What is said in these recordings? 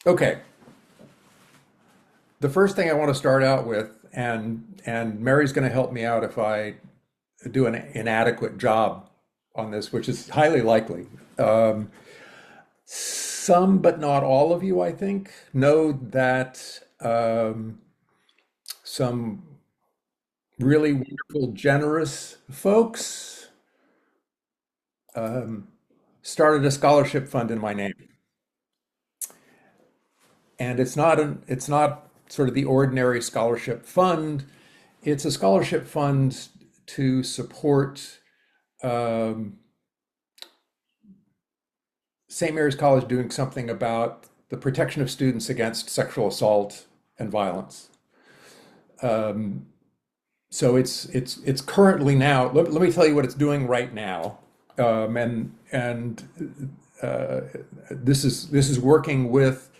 Okay, the first thing I want to start out with, and Mary's going to help me out if I do an inadequate job on this, which is highly likely. Um, some, but not all of you, I think, know that some really wonderful, generous folks um, started a scholarship fund in my name, and it's not sort of the ordinary scholarship fund. It's a scholarship fund to support um, St. Mary's College doing something about the protection of students against sexual assault and violence. Um, so it's currently now. Let me tell you what it's doing right now, and this is working with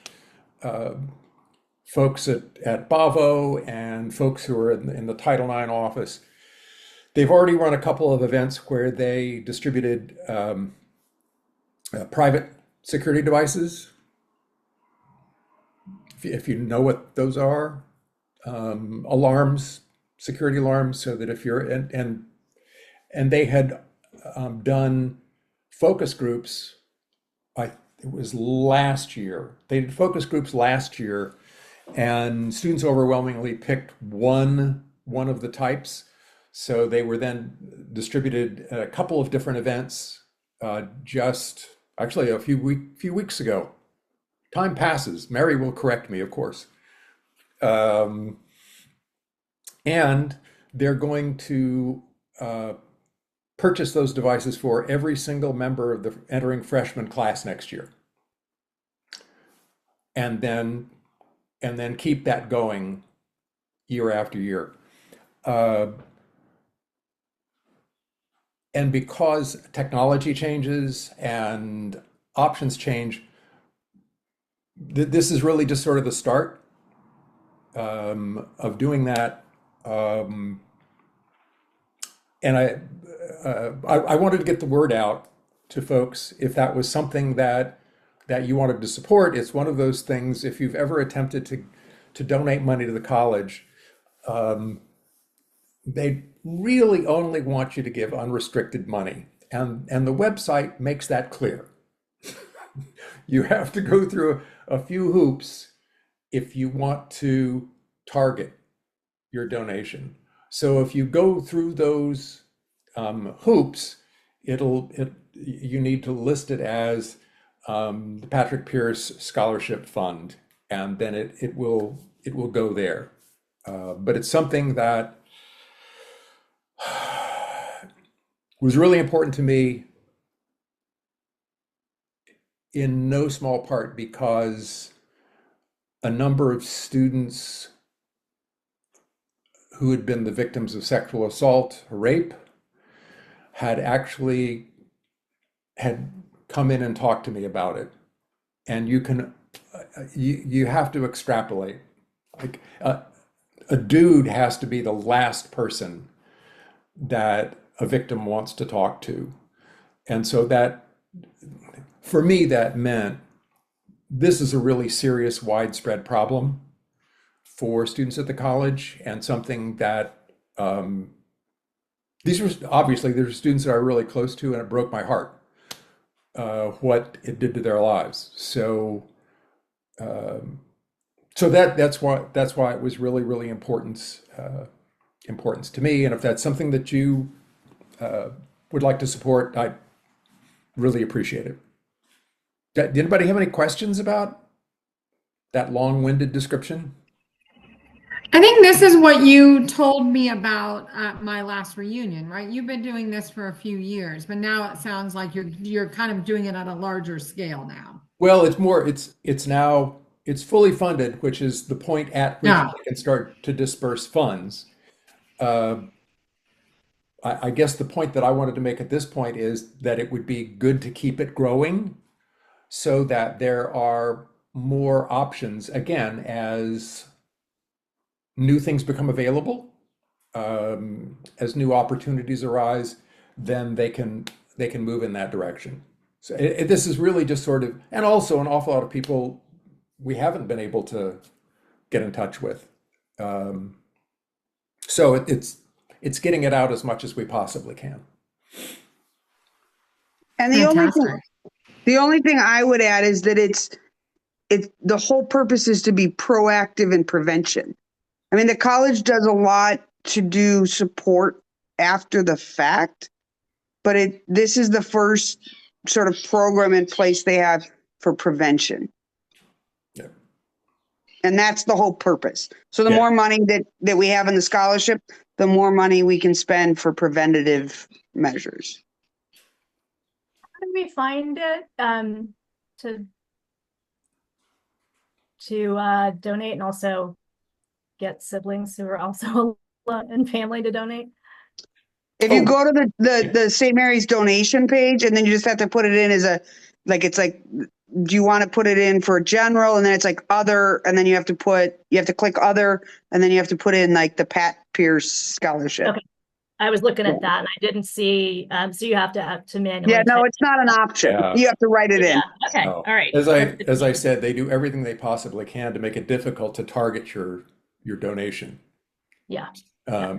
folks at Bavo and folks who are in the Title IX office. They've already run a couple of events where they distributed private security devices, if you know what those are, alarms, security alarms, so that if you're and they had done focus groups. I It was last year. They did focus groups last year, and students overwhelmingly picked one of the types. So they were then distributed at a couple of different events, just actually a few weeks ago. Time passes. Mary will correct me, of course. Um, and they're going to uh, purchase those devices for every single member of the entering freshman class next year, and then keep that going year after year. Uh, and because technology changes and options change, this is really just sort of the start of doing that. Um, and I wanted to get the word out to folks if that was something that you wanted to support. It's one of those things. If you've ever attempted to donate money to the college, um, they really only want you to give unrestricted money, and the website makes that clear. You have to go through a few hoops if you want to target your donation. So if you go through those hoops, you need to list it as the Patrick Pierce Scholarship Fund, and then it will go there. But it's something that was really important to me in no small part because a number of students who had been the victims of sexual assault or rape actually had come in and talked to me about it. And you have to extrapolate. Like a dude has to be the last person that a victim wants to talk to. And so that, for me, that meant this is a really serious, widespread problem for students at the college, and something that these were obviously there are students that are really close to, and it broke my heart what it did to their lives. Um, so that's why it was really really important importance to me. And if that's something that you would like to support, I really appreciate it. Did anybody have any questions about that long-winded description? I think this is what you told me about at my last reunion, right? You've been doing this for a few years, but now it sounds like you're kind of doing it at a larger scale now. Well, it's now it's fully funded, which is the point at which Yeah. I can start to disperse funds. Uh, I guess the point that I wanted to make at this point is that it would be good to keep it growing so that there are more options again as new things become available, as new opportunities arise, then they can move in that direction. So this is really just sort of, and also an awful lot of people we haven't been able to get in touch with. Um, so it's getting it out as much as we possibly can. And Fantastic. the only thing I would add is that the whole purpose is to be proactive in prevention. I mean, the college does a lot to do support after the fact, but this is the first sort of program in place they have for prevention. Yeah. And that's the whole purpose. So the Yeah. more money that we have in the scholarship, the more money we can spend for preventative measures. How do we find it to donate and also get siblings who are also and family to donate? If you Oh. go to the St. Mary's donation page, and then you just have to put it in as do you want to put it in for general, and then it's like other, and then you have to click other, and then you have to put in like the Pat Pierce scholarship. Okay. I was looking at that and I didn't see, so you have to manually Yeah, no, type. it's not an option. Yeah. You have to write it in. Yeah, okay, No. all right. As I said, they do everything they possibly can to make it difficult to target your donation. Yeah.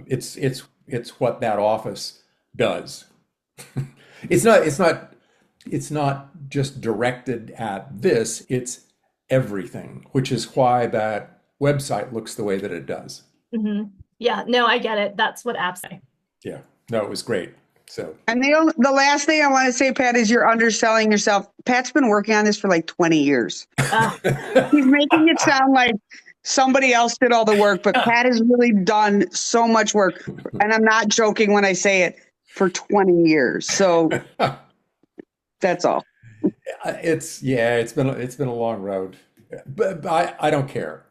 It's what that office does. It's not just directed at this, it's everything, which is why that website looks the way that it does. Mm-hmm. Yeah, no, I get it. That's what apps say. Yeah. No, it was great. So And the last thing I want to say, Pat, is you're underselling yourself. Pat's been working on this for like 20 years. He's making it sound like somebody else did all the work, but Pat has really done so much work. And I'm not joking when I say it, for 20 years. So that's all. it's been a long road, but I don't care.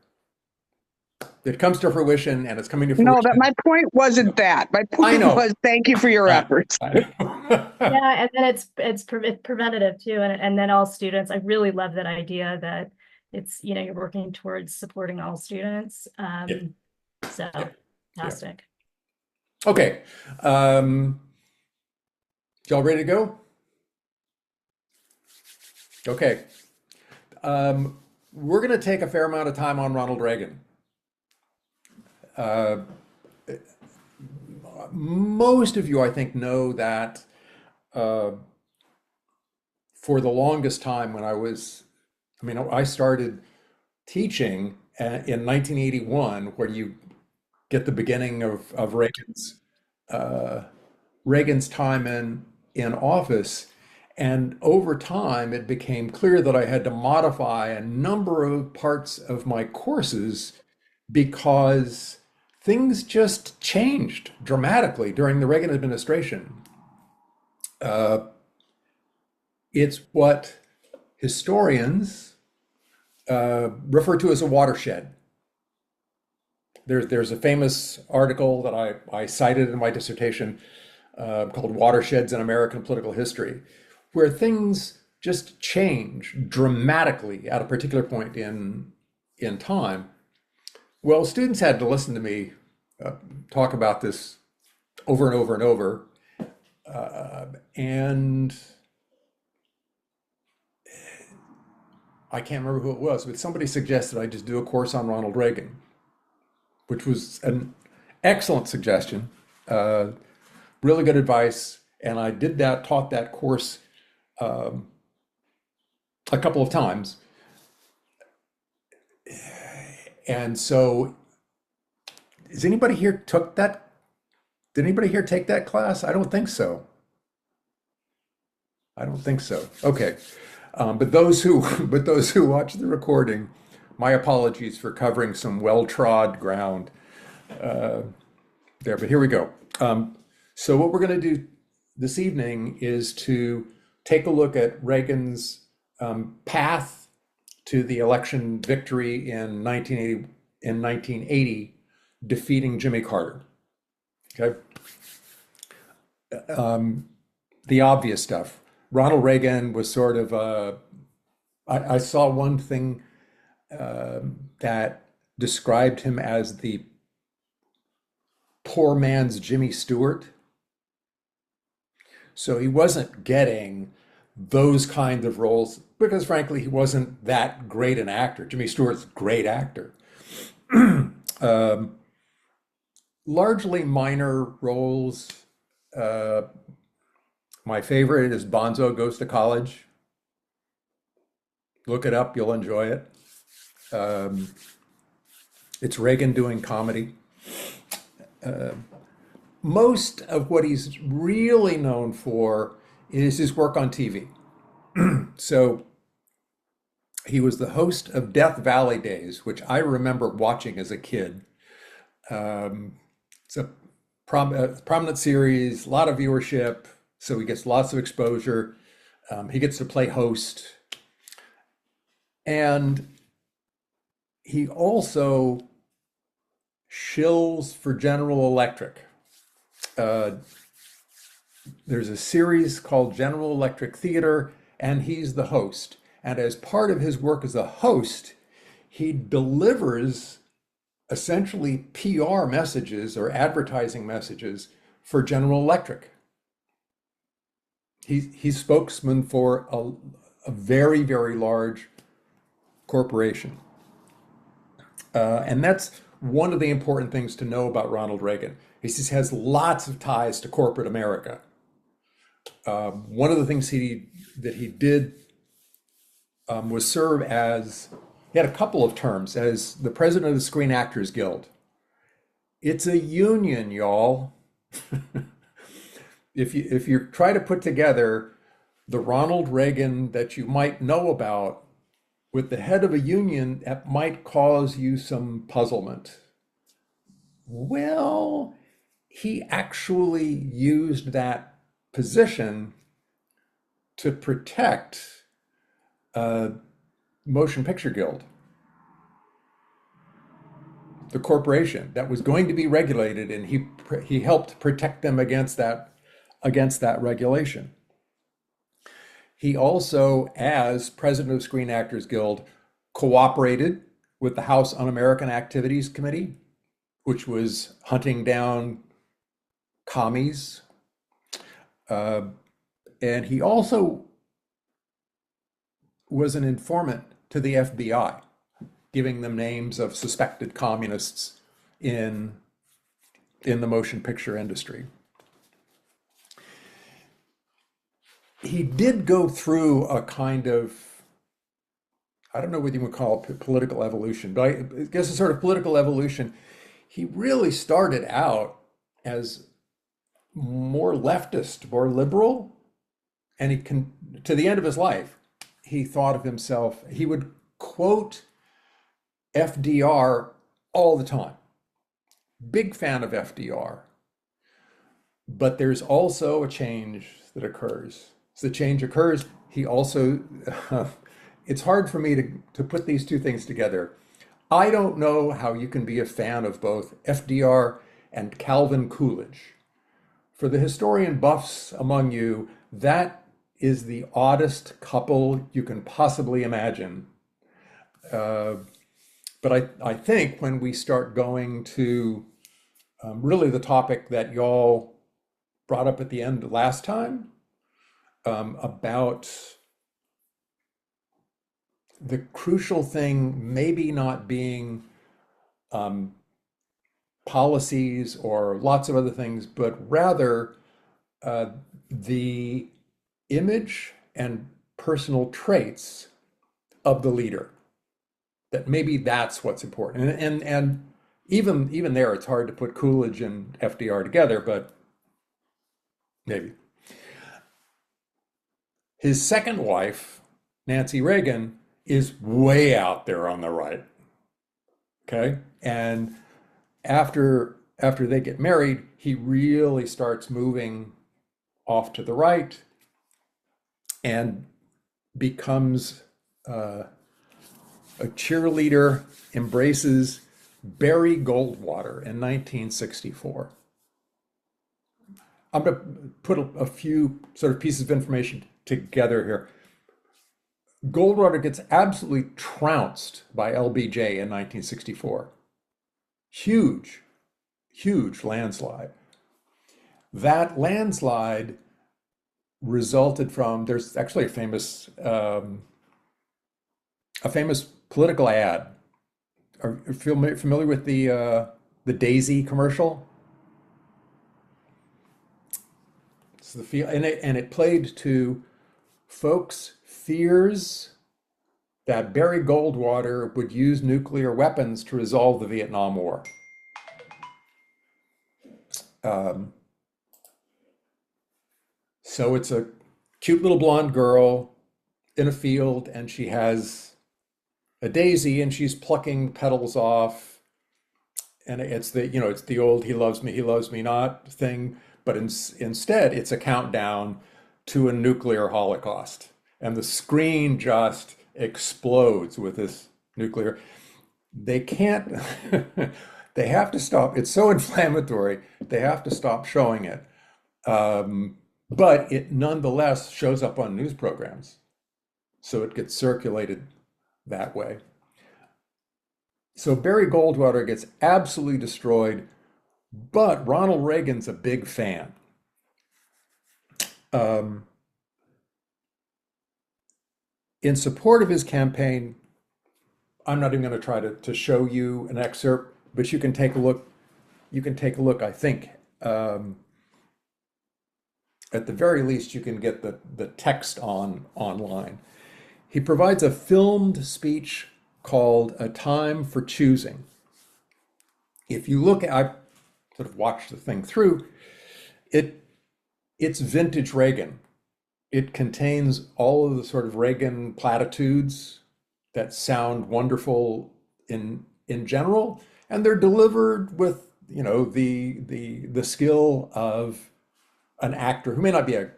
It comes to fruition, and it's coming to fruition. No, my point wasn't that. My point was thank you for your efforts. Yeah, and then it's preventative too, and then all students. I really love that idea that it's you're working towards supporting all students. So fantastic. Okay, y'all ready to go? Okay, we're going to take a fair amount of time on Ronald Reagan. Most of you, I think, know that for the longest time when I started teaching in 1981, where you get the beginning of Reagan's time in office. And over time, it became clear that I had to modify a number of parts of my courses because things just changed dramatically during the Reagan administration. It's what historians refer to as a watershed. There's a famous article that I cited in my dissertation called Watersheds in American Political History, where things just change dramatically at a particular point in time. Well, students had to listen to me talk about this over and over and over. And I can't remember who it was, but somebody suggested I just do a course on Ronald Reagan, which was an excellent suggestion, really good advice. And I taught that course a couple of times. And so, did anybody here take that class? I don't think so. Okay. But those who watch the recording, my apologies for covering some well-trod ground there, but here we go. So what we're going to do this evening is to take a look at Reagan's path to the election victory in 1980, defeating Jimmy Carter. Okay. The obvious stuff. Ronald Reagan was sort of I saw one thing that described him as the poor man's Jimmy Stewart. So he wasn't getting those kind of roles because, frankly, he wasn't that great an actor. Jimmy Stewart's a great actor. Um, Largely minor roles. Uh, my favorite is Bonzo Goes to College. Look it up, you'll enjoy it. Um, it's Reagan doing comedy. Most of what he's really known for is his work on TV. So he was the host of Death Valley Days, which I remember watching as a kid. It's a prominent series, a lot of viewership, so he gets lots of exposure. He gets to play host. And he also shills for General Electric. There's a series called General Electric Theater, and he's the host. And as part of his work as a host, he delivers essentially PR messages or advertising messages for General Electric. He's spokesman for a very, very large corporation. And that's one of the important things to know about Ronald Reagan. He just has lots of ties to corporate America. One of the things that he did was serve as, he had a couple of terms as the president of the Screen Actors Guild. It's a union, y'all. If you try to put together the Ronald Reagan that you might know about with the head of a union, that might cause you some puzzlement. Well, he actually used that position to protect Motion Picture Guild, the corporation that was going to be regulated, and he helped protect them against that regulation. He also, as president of Screen Actors Guild, cooperated with the House Un-American Activities Committee, which was hunting down commies. And he also was an informant to the FBI, giving them names of suspected communists in the motion picture industry. He did go through a kind of, I don't know what you would call it, political evolution, but I guess a sort of political evolution. He really started out as more leftist, more liberal, and to the end of his life, he thought of himself, he would quote FDR all the time. Big fan of FDR. But there's also a change that occurs. As the change occurs, he also, it's hard for me to put these two things together. I don't know how you can be a fan of both FDR and Calvin Coolidge. For the historian buffs among you, that is the oddest couple you can possibly imagine. But I think when we start going to really the topic that y'all brought up at the end last time, about the crucial thing maybe not being policies or lots of other things, but rather the image and personal traits of the leader. That maybe that's what's important. And even there, it's hard to put Coolidge and FDR together, but maybe. His second wife, Nancy Reagan, is way out there on the right. Okay? And after they get married, he really starts moving off to the right and becomes a cheerleader, embraces Barry Goldwater in 1964. I'm going to put a few sort of pieces of information together here. Goldwater gets absolutely trounced by LBJ in 1964. Huge, huge landslide. That landslide resulted from, there's actually a famous political ad. Are you familiar with the Daisy commercial? It's the feel, and it played to folks' fears that Barry Goldwater would use nuclear weapons to resolve the Vietnam War. Um, so it's a cute little blonde girl in a field, and she has a daisy, and she's plucking petals off. And it's it's the old he loves me not thing, but instead it's a countdown to a nuclear holocaust. And the screen just explodes with this nuclear. They can't, they have to stop. It's so inflammatory, they have to stop showing it. But it nonetheless shows up on news programs. So it gets circulated that way. So Barry Goldwater gets absolutely destroyed, but Ronald Reagan's a big fan. In support of his campaign, I'm not even going to try to show you an excerpt, but you can take a look. You can take a look, I think. At the very least, you can get the text online. He provides a filmed speech called A Time for Choosing. If you look at, I sort of watched the thing through, it's vintage Reagan. It contains all of the sort of Reagan platitudes that sound wonderful in general, and they're delivered with, the skill of an actor who may not be a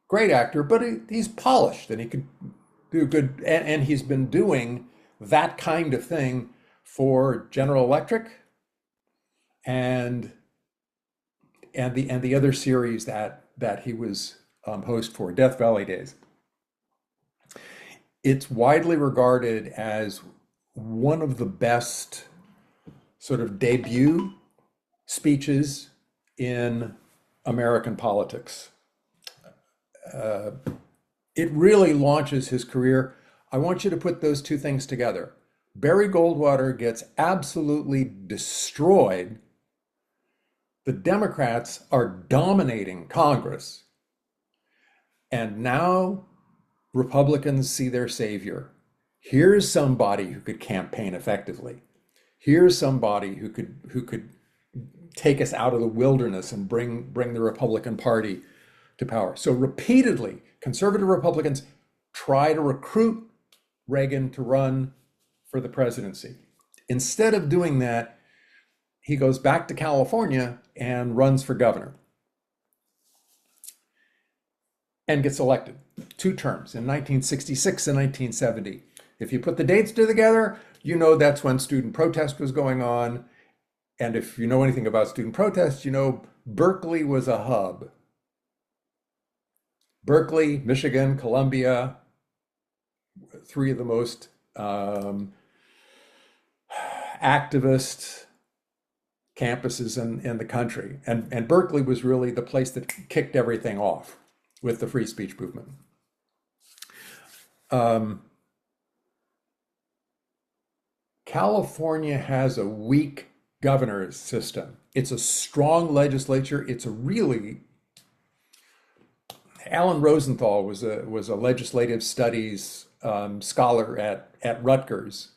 great actor, but he's polished and he could do good, and he's been doing that kind of thing for General Electric and the other series that he was host for, Death Valley Days. It's widely regarded as one of the best sort of debut speeches in American politics. It really launches his career. I want you to put those two things together. Barry Goldwater gets absolutely destroyed. The Democrats are dominating Congress. And now Republicans see their savior. Here's somebody who could campaign effectively. Here's somebody who could take us out of the wilderness and bring the Republican Party to power. So repeatedly, conservative Republicans try to recruit Reagan to run for the presidency. Instead of doing that, he goes back to California and runs for governor and gets elected 2 terms in 1966 and 1970. If you put the dates together, that's when student protest was going on. And if you know anything about student protest, Berkeley was a hub. Berkeley, Michigan, Columbia, 3 of the most activist campuses in the country. And Berkeley was really the place that kicked everything off with the free speech movement. California has a weak governor's system. It's a strong legislature. It's a really, Alan Rosenthal was a legislative studies scholar at Rutgers,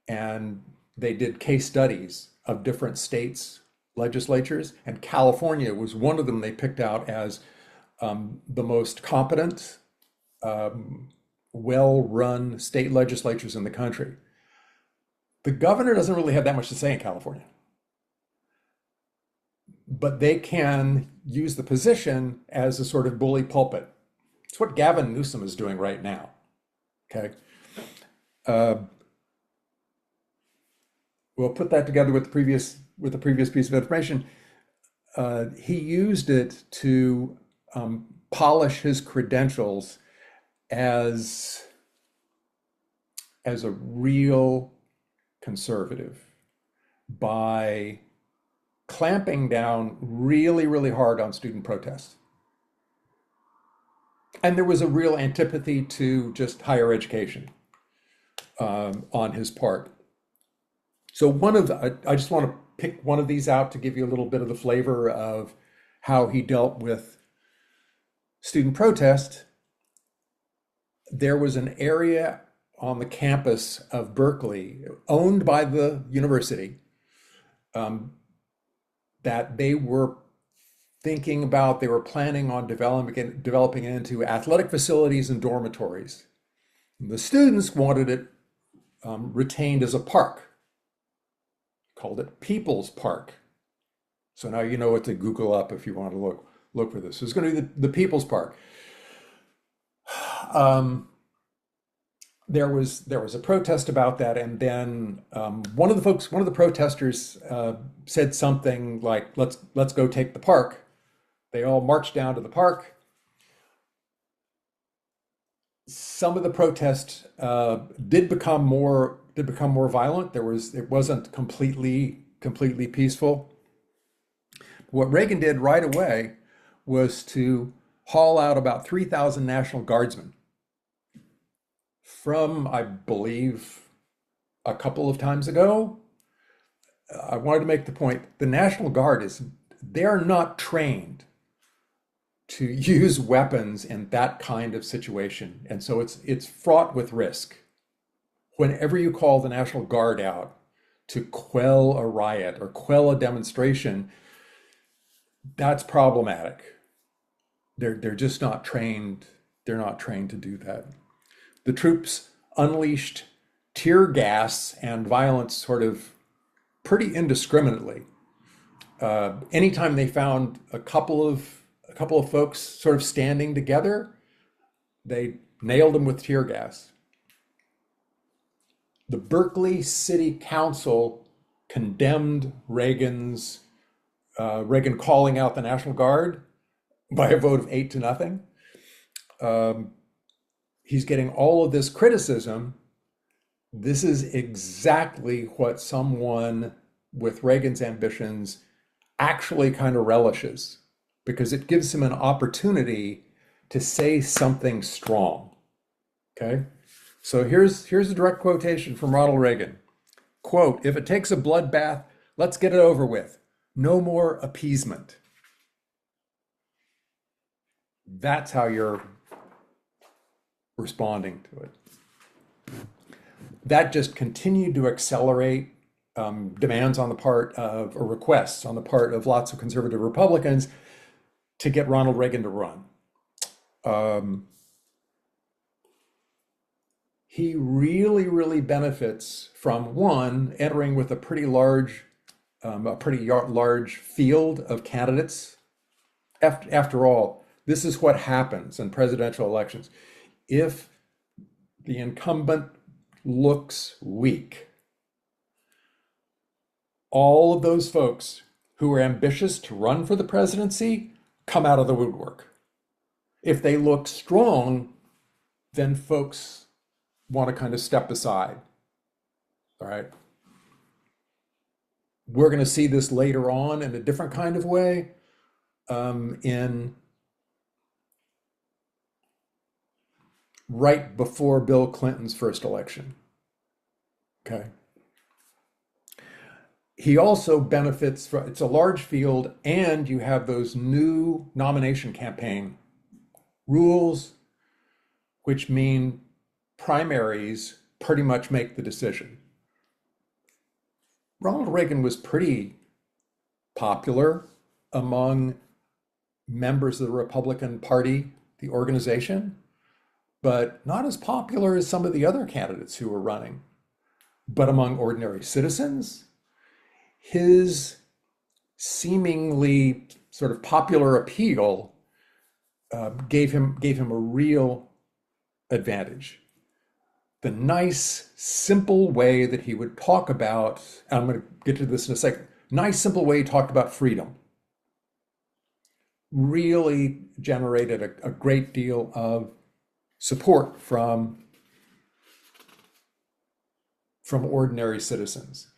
and they did case studies of different states' legislatures, and California was one of them they picked out as the most competent, well-run state legislatures in the country. The governor doesn't really have that much to say in California, but they can use the position as a sort of bully pulpit. It's what Gavin Newsom is doing right now. Okay. We'll put that together with the previous piece of information. He used it to polish his credentials as a real conservative by clamping down really, really hard on student protests. And there was a real antipathy to just higher education on his part. So I just want to pick one of these out to give you a little bit of the flavor of how he dealt with student protest. There was an area on the campus of Berkeley owned by the university that they were they were planning on developing it into athletic facilities and dormitories. The students wanted it retained as a park, called it People's Park. So now you know what to Google up if you want to look for this. It's going to be the People's Park. There was a protest about that, and then one of the protesters said something like, "Let's go take the park." They all marched down to the park. Some of the protest did become more violent. It wasn't completely peaceful. What Reagan did right away was to haul out about 3,000 National Guardsmen from, I believe, a couple of times ago. I wanted to make the point, the National Guard they're not trained to use weapons in that kind of situation. And so it's fraught with risk. Whenever you call the National Guard out to quell a riot or quell a demonstration, that's problematic. They're just not trained. They're not trained to do that. The troops unleashed tear gas and violence sort of pretty indiscriminately. Anytime they found a couple of folks sort of standing together, they nailed them with tear gas. The Berkeley City Council condemned Reagan calling out the National Guard by a vote of 8-0. He's getting all of this criticism. This is exactly what someone with Reagan's ambitions actually kind of relishes, because it gives him an opportunity to say something strong. Okay? So here's a direct quotation from Ronald Reagan. Quote, "If it takes a bloodbath, let's get it over with. No more appeasement." That's how you're responding to it. That just continued to accelerate demands on the part of, or requests on the part of lots of conservative Republicans to get Ronald Reagan to run. He really benefits from, one, entering with a pretty large field of candidates. After all, this is what happens in presidential elections. If the incumbent looks weak, all of those folks who are ambitious to run for the presidency come out of the woodwork. If they look strong, then folks want to kind of step aside. All right. We're going to see this later on in a different kind of way in right before Bill Clinton's first election. Okay. He also benefits from, it's a large field, and you have those new nomination campaign rules, which mean primaries pretty much make the decision. Ronald Reagan was pretty popular among members of the Republican Party, the organization, but not as popular as some of the other candidates who were running. But among ordinary citizens, his seemingly sort of popular appeal gave him a real advantage. The nice, simple way that he would talk about, and I'm going to get to this in a second, nice, simple way he talked about freedom really generated a great deal of support from ordinary citizens.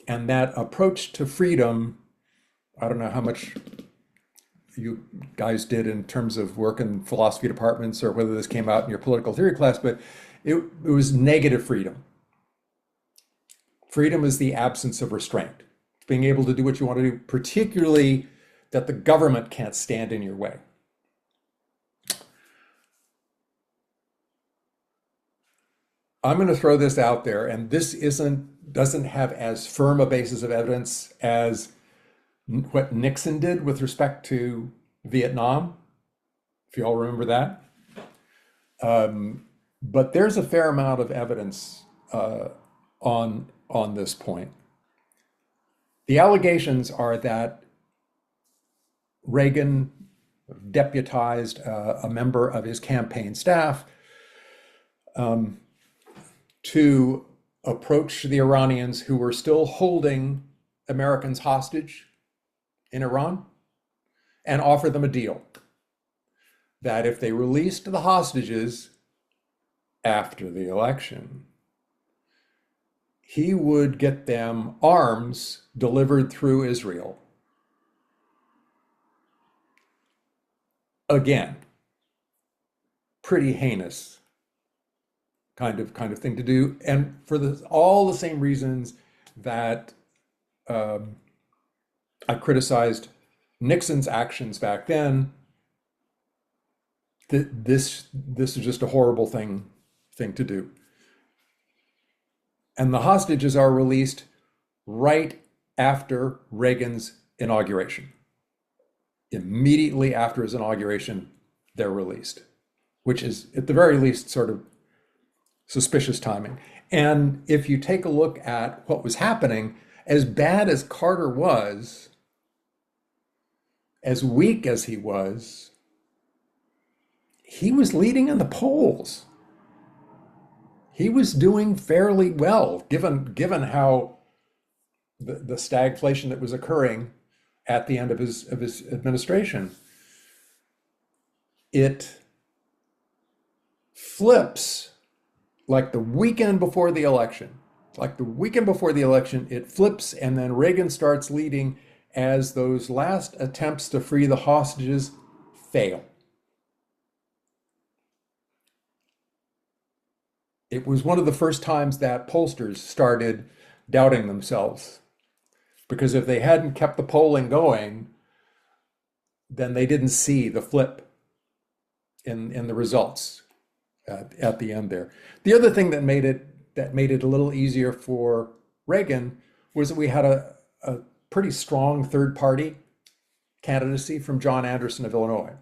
And that approach to freedom, I don't know how much you guys did in terms of work in philosophy departments or whether this came out in your political theory class, but it was negative freedom. Freedom is the absence of restraint, being able to do what you want to do, particularly that the government can't stand in your way. I'm going to throw this out there, and this doesn't have as firm a basis of evidence as what Nixon did with respect to Vietnam, if you all remember that. But there's a fair amount of evidence on this point. The allegations are that Reagan deputized a member of his campaign staff to approach the Iranians who were still holding Americans hostage in Iran and offer them a deal that if they released the hostages after the election, he would get them arms delivered through Israel. Again, pretty heinous kind of thing to do, and for all the same reasons that I criticized Nixon's actions back then. This is just a horrible thing to do. And the hostages are released right after Reagan's inauguration. Immediately after his inauguration, they're released, which is at the very least sort of suspicious timing. And if you take a look at what was happening, as bad as Carter was, as weak as he was leading in the polls. He was doing fairly well, given how the stagflation that was occurring at the end of his administration. It flips like the weekend before the election. It flips, and then Reagan starts leading as those last attempts to free the hostages fail. It was one of the first times that pollsters started doubting themselves, because if they hadn't kept the polling going, then they didn't see the flip in the results at the end there. The other thing that made it a little easier for Reagan was that we had a pretty strong third party candidacy from John Anderson of Illinois,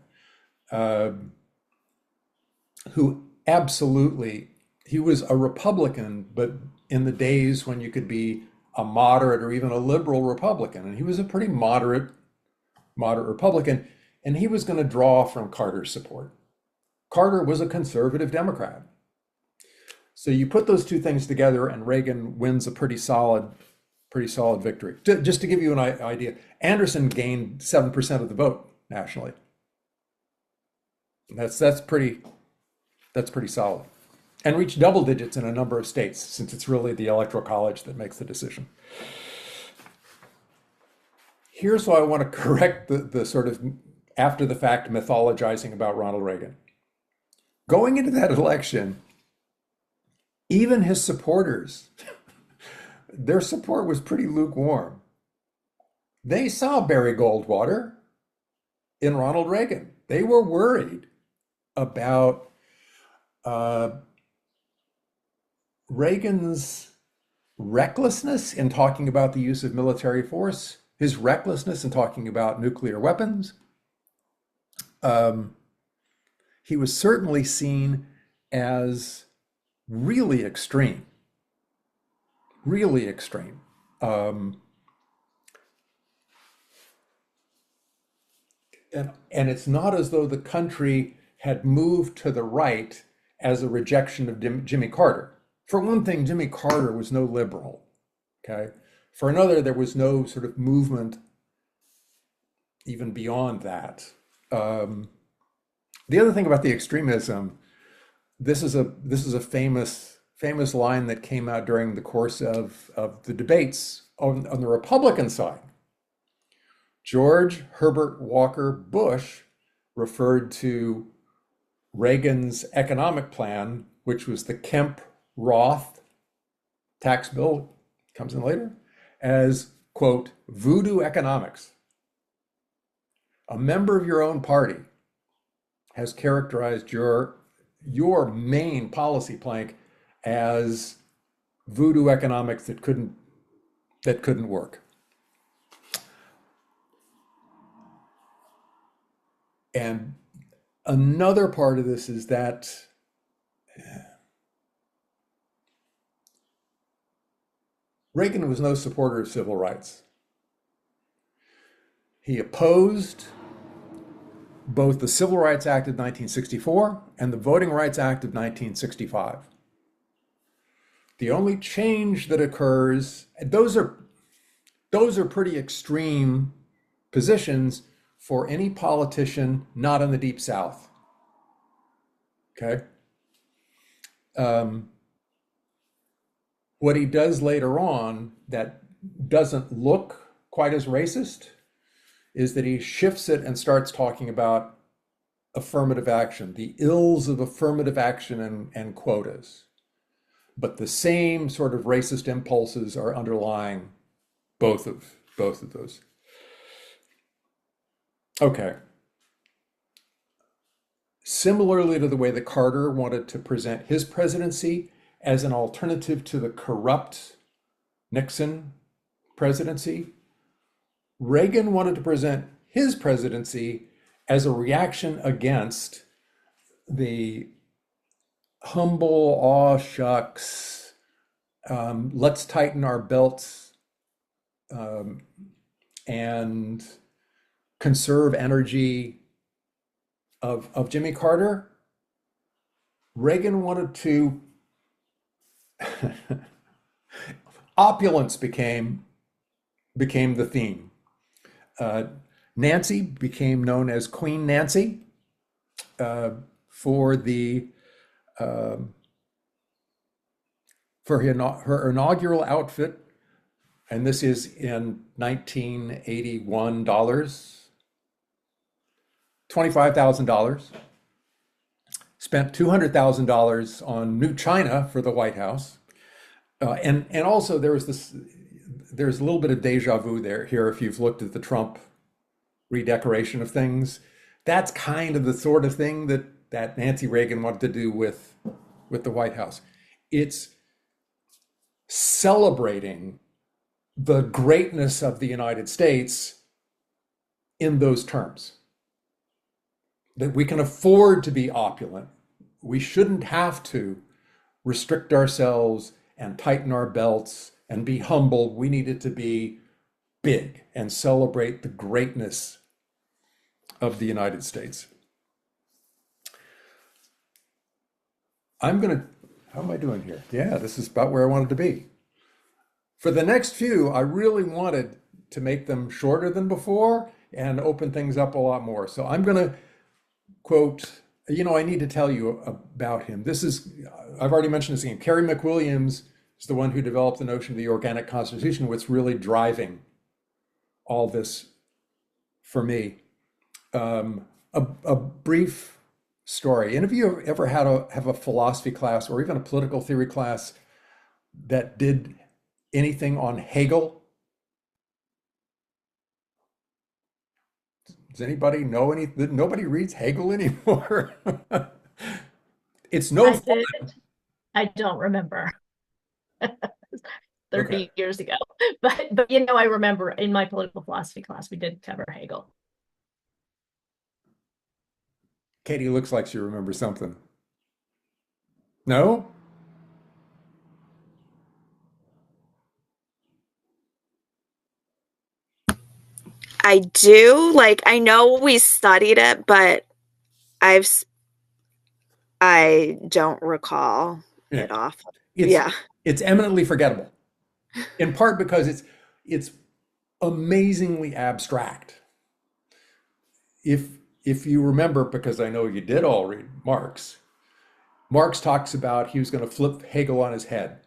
who absolutely, he was a Republican, but in the days when you could be a moderate or even a liberal Republican, and he was a pretty moderate Republican, and he was going to draw from Carter's support. Carter was a conservative Democrat. So you put those two things together and Reagan wins a pretty solid victory. Just to give you an idea, Anderson gained 7% of the vote nationally. That's pretty solid. And reached double digits in a number of states, since it's really the Electoral College that makes the decision. Here's why I want to correct the sort of after the fact mythologizing about Ronald Reagan. Going into that election, even his supporters, their support was pretty lukewarm. They saw Barry Goldwater in Ronald Reagan. They were worried about Reagan's recklessness in talking about the use of military force, his recklessness in talking about nuclear weapons. He was certainly seen as really extreme. And it's not as though the country had moved to the right as a rejection of Jimmy Carter. For one thing, Jimmy Carter was no liberal, okay? For another, there was no sort of movement even beyond that. The other thing about the extremism, this is a famous line that came out during the course of the debates on the Republican side. George Herbert Walker Bush referred to Reagan's economic plan, which was the Kemp-Roth tax bill, comes in later, as, quote, voodoo economics. A member of your own party has characterized your main policy plank as voodoo economics that couldn't work. And another part of this is that Reagan was no supporter of civil rights. He opposed both the Civil Rights Act of 1964 and the Voting Rights Act of 1965. The only change that occurs, those are pretty extreme positions for any politician not in the Deep South. Okay? What he does later on that doesn't look quite as racist is that he shifts it and starts talking about affirmative action, the ills of affirmative action and quotas. But the same sort of racist impulses are underlying both of those. Okay. Similarly to the way that Carter wanted to present his presidency as an alternative to the corrupt Nixon presidency, Reagan wanted to present his presidency as a reaction against the humble, aw shucks, let's tighten our belts and conserve energy of Jimmy Carter. Reagan wanted to opulence became the theme. Nancy became known as Queen Nancy for her inaugural outfit, and this is in 1981 dollars, $25,000. Spent $200,000 on new china for the White House, and also there's a little bit of deja vu here if you've looked at the Trump redecoration of things. That's kind of the sort of thing that Nancy Reagan wanted to do with the White House. It's celebrating the greatness of the United States in those terms. That we can afford to be opulent. We shouldn't have to restrict ourselves and tighten our belts and be humble. We need it to be big and celebrate the greatness of the United States. How am I doing here? Yeah, this is about where I wanted to be. For the next few, I really wanted to make them shorter than before and open things up a lot more. So I'm going to quote, I need to tell you about him. I've already mentioned this again. Kerry McWilliams is the one who developed the notion of the organic constitution, what's really driving all this for me. A brief story. Any of you ever have a philosophy class or even a political theory class that did anything on Hegel? Does anybody know anything? Nobody reads Hegel anymore. It's no I fun. did. I don't remember. 30 Okay. years ago. But I remember in my political philosophy class we did cover Hegel. Katie looks like she remembers something. No? I do. Like, I know we studied it, but I don't recall it off. Yeah. It's eminently forgettable. In part because it's amazingly abstract. If you remember, because I know you did all read Marx talks about he was going to flip Hegel on his head.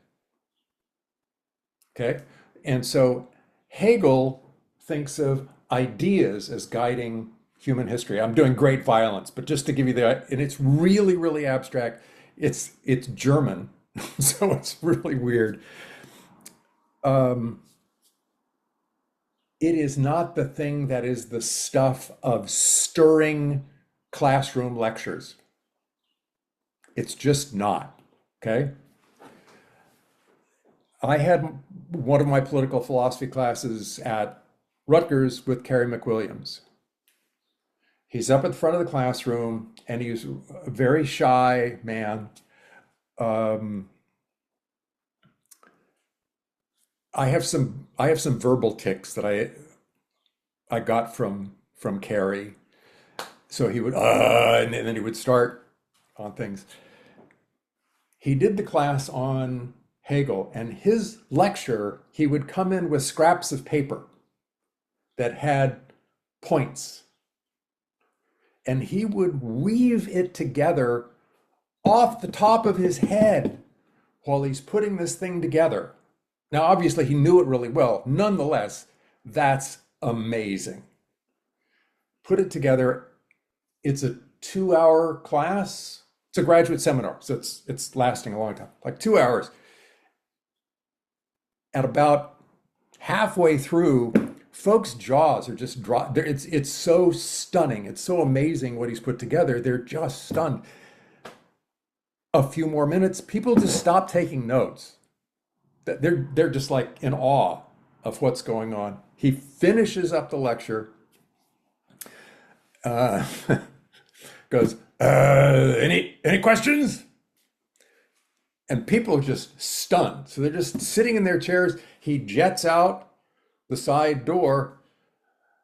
Okay? And so Hegel thinks of ideas as guiding human history. I'm doing great violence, but just to give you and it's really, really abstract. It's German, so it's really weird. Um, it is not the thing that is the stuff of stirring classroom lectures. It's just not, okay? I had one of my political philosophy classes at Rutgers with Kerry McWilliams. He's up at the front of the classroom and he's a very shy man. Um, I have some verbal tics that I got from Kerry. So he would and then he would start on things. He did the class on Hegel, and his lecture, he would come in with scraps of paper that had points, and he would weave it together off the top of his head while he's putting this thing together. Now, obviously, he knew it really well. Nonetheless, that's amazing. Put it together. It's a 2-hour class. It's a graduate seminar, so it's lasting a long time, like 2 hours. At about halfway through, folks' jaws are just dropped. It's so stunning. It's so amazing what he's put together. They're just stunned. A few more minutes, people just stop taking notes. They're just like in awe of what's going on. He finishes up the lecture. Goes, any questions? And people are just stunned. So they're just sitting in their chairs. He jets out the side door.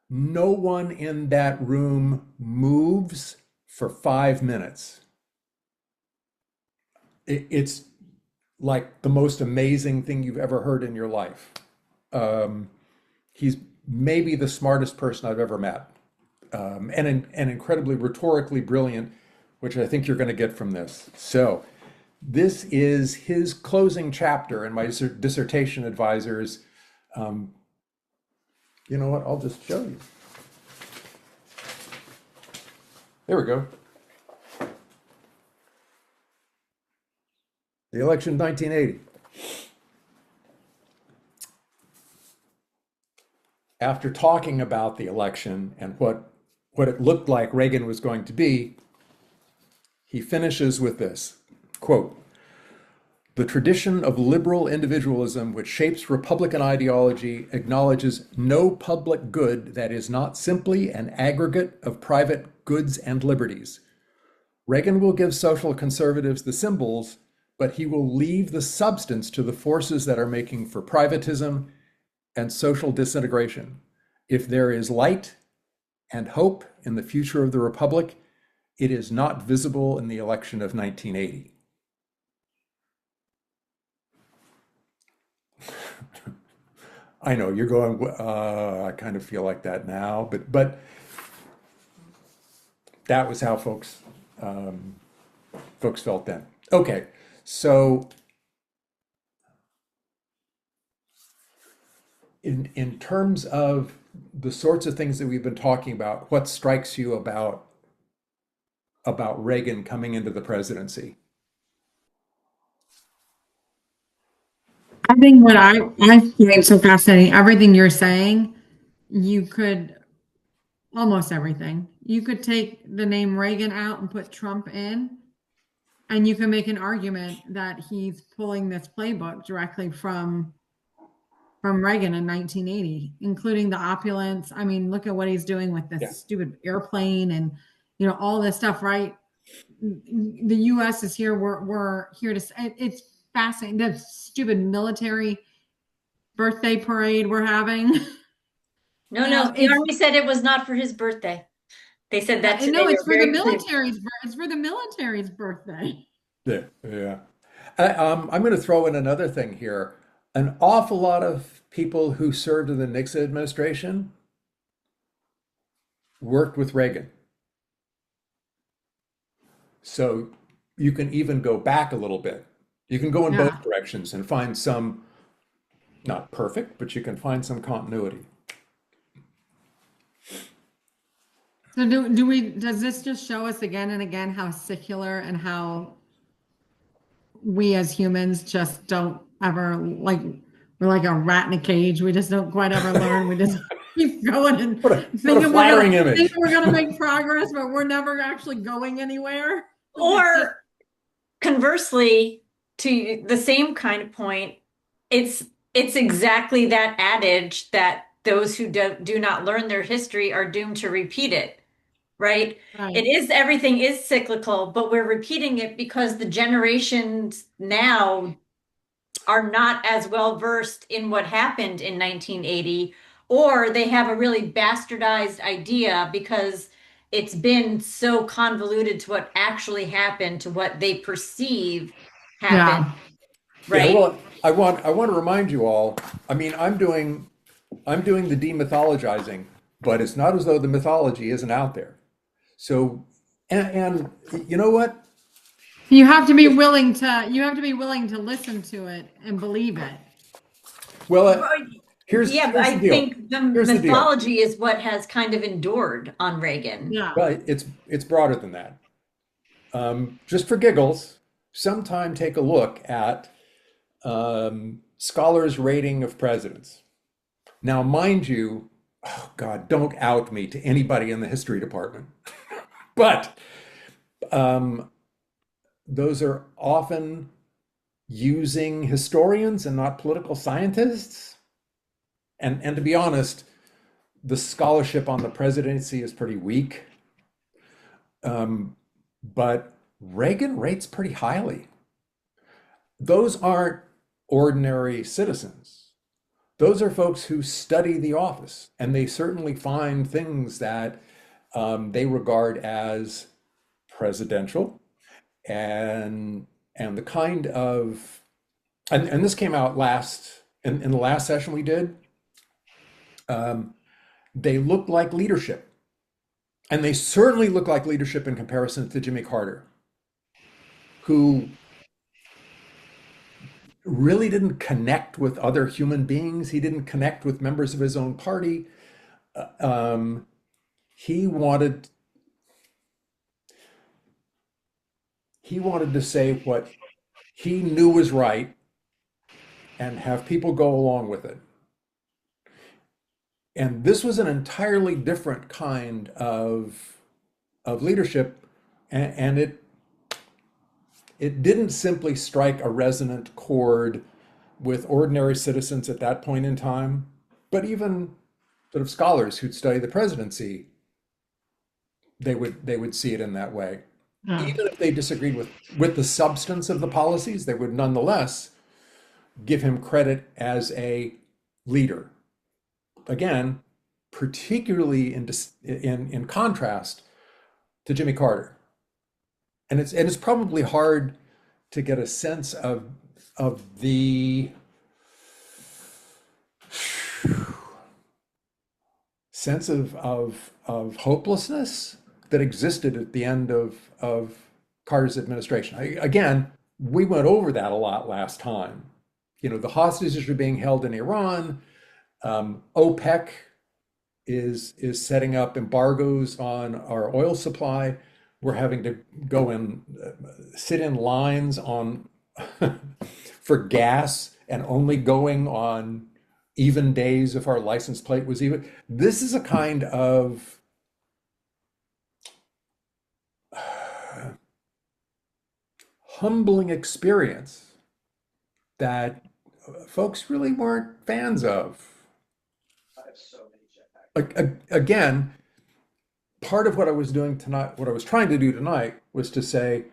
No one in that room moves for 5 minutes. It's like the most amazing thing you've ever heard in your life. He's maybe the smartest person I've ever met. And incredibly rhetorically brilliant, which I think you're going to get from this. So this is his closing chapter in my dissertation advisors. You know what? I'll just show you. There we go. The election of 1980. After talking about the election and what it looked like Reagan was going to be, he finishes with this, quote, "The tradition of liberal individualism which shapes Republican ideology acknowledges no public good that is not simply an aggregate of private goods and liberties. Reagan will give social conservatives the symbols, but he will leave the substance to the forces that are making for privatism and social disintegration. If there is light and hope in the future of the Republic, it is not visible in the election of 1980. I know you're going, I kind of feel like that now, but that was how folks felt then. Okay, so in terms of the sorts of things that we've been talking about, what strikes you about Reagan coming into the presidency? I think what I find so fascinating, everything you're saying, you could almost everything. You could take the name Reagan out and put Trump in, and you can make an argument that he's pulling this playbook directly from Reagan in 1980, including the opulence. I mean, look at what he's doing with this Yeah. stupid airplane and all this stuff, right? The U.S. is here. We're here to. It's fascinating. The stupid military birthday parade we're having. No, the Army said it was not for his birthday. They said that today. No, it's for the Very clear. military's. It's for the military's birthday. Yeah. I'm going to throw in another thing here. An awful lot of people who served in the Nixon administration worked with Reagan. So you can even go back a little bit. You can go in both directions and find some, not perfect, but you can find some continuity. So does this just show us again and again how secular and how we as humans just don't ever like we're like a rat in a cage. We just don't quite ever learn. We just keep going and What a flattering think image. we're gonna make progress, but we're never actually going anywhere. Or conversely, to the same kind of point, it's exactly that adage that those who do not learn their history are doomed to repeat it, right? Right. It is, everything is cyclical, but we're repeating it because the generations now are not as well versed in what happened in 1980, or they have a really bastardized idea because it's been so convoluted to what actually happened, to what they perceive happened, Yeah. Yeah, right? well, I want to remind you all, I mean, I'm doing the demythologizing, but it's not as though the mythology isn't out there. So, and you know what? You have to be willing to listen to it and believe it. Well, Yeah, but here's the I deal. think the Here's the deal. mythology is what has kind of endured on Reagan. Yeah. Well, it's broader than that. Just for giggles, sometime take a look at scholars' rating of presidents. Now, mind you, oh God, don't out me to anybody in the history department. But those are often using historians and not political scientists. And to be honest, the scholarship on the presidency is pretty weak. But Reagan rates pretty highly. Those aren't ordinary citizens. Those are folks who study the office, and they certainly find things that they regard as presidential, and the kind of and this came out last in the last session we did. They look like leadership, and they certainly look like leadership in comparison to Jimmy Carter, who really didn't connect with other human beings. He didn't connect with members of his own party. Um, he wanted to say what he knew was right and have people go along with it. And this was an entirely different kind of leadership, and it didn't simply strike a resonant chord with ordinary citizens at that point in time, but even sort of scholars who'd study the presidency, they would see it in that way. Yeah. Even if they disagreed with the substance of the policies, they would nonetheless give him credit as a leader. Again, particularly in contrast to Jimmy Carter. And it's probably hard to get a sense of the sense of hopelessness that existed at the end of Carter's administration. Again, we went over that a lot last time. You know, the hostages are being held in Iran. OPEC is setting up embargoes on our oil supply. We're having to go and sit in lines on for gas and only going on even days if our license plate was even. This is a kind of humbling experience that folks really weren't fans of. Again, part of what I was doing tonight, what I was trying to do tonight, was to say,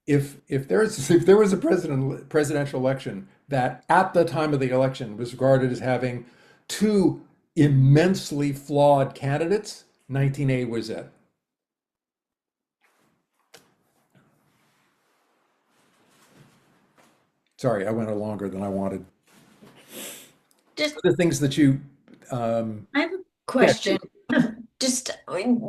if there was a presidential election that at the time of the election was regarded as having two immensely flawed candidates, 1980 was it. Sorry, I went on longer than I wanted. Just, The things that you I have a question. Just,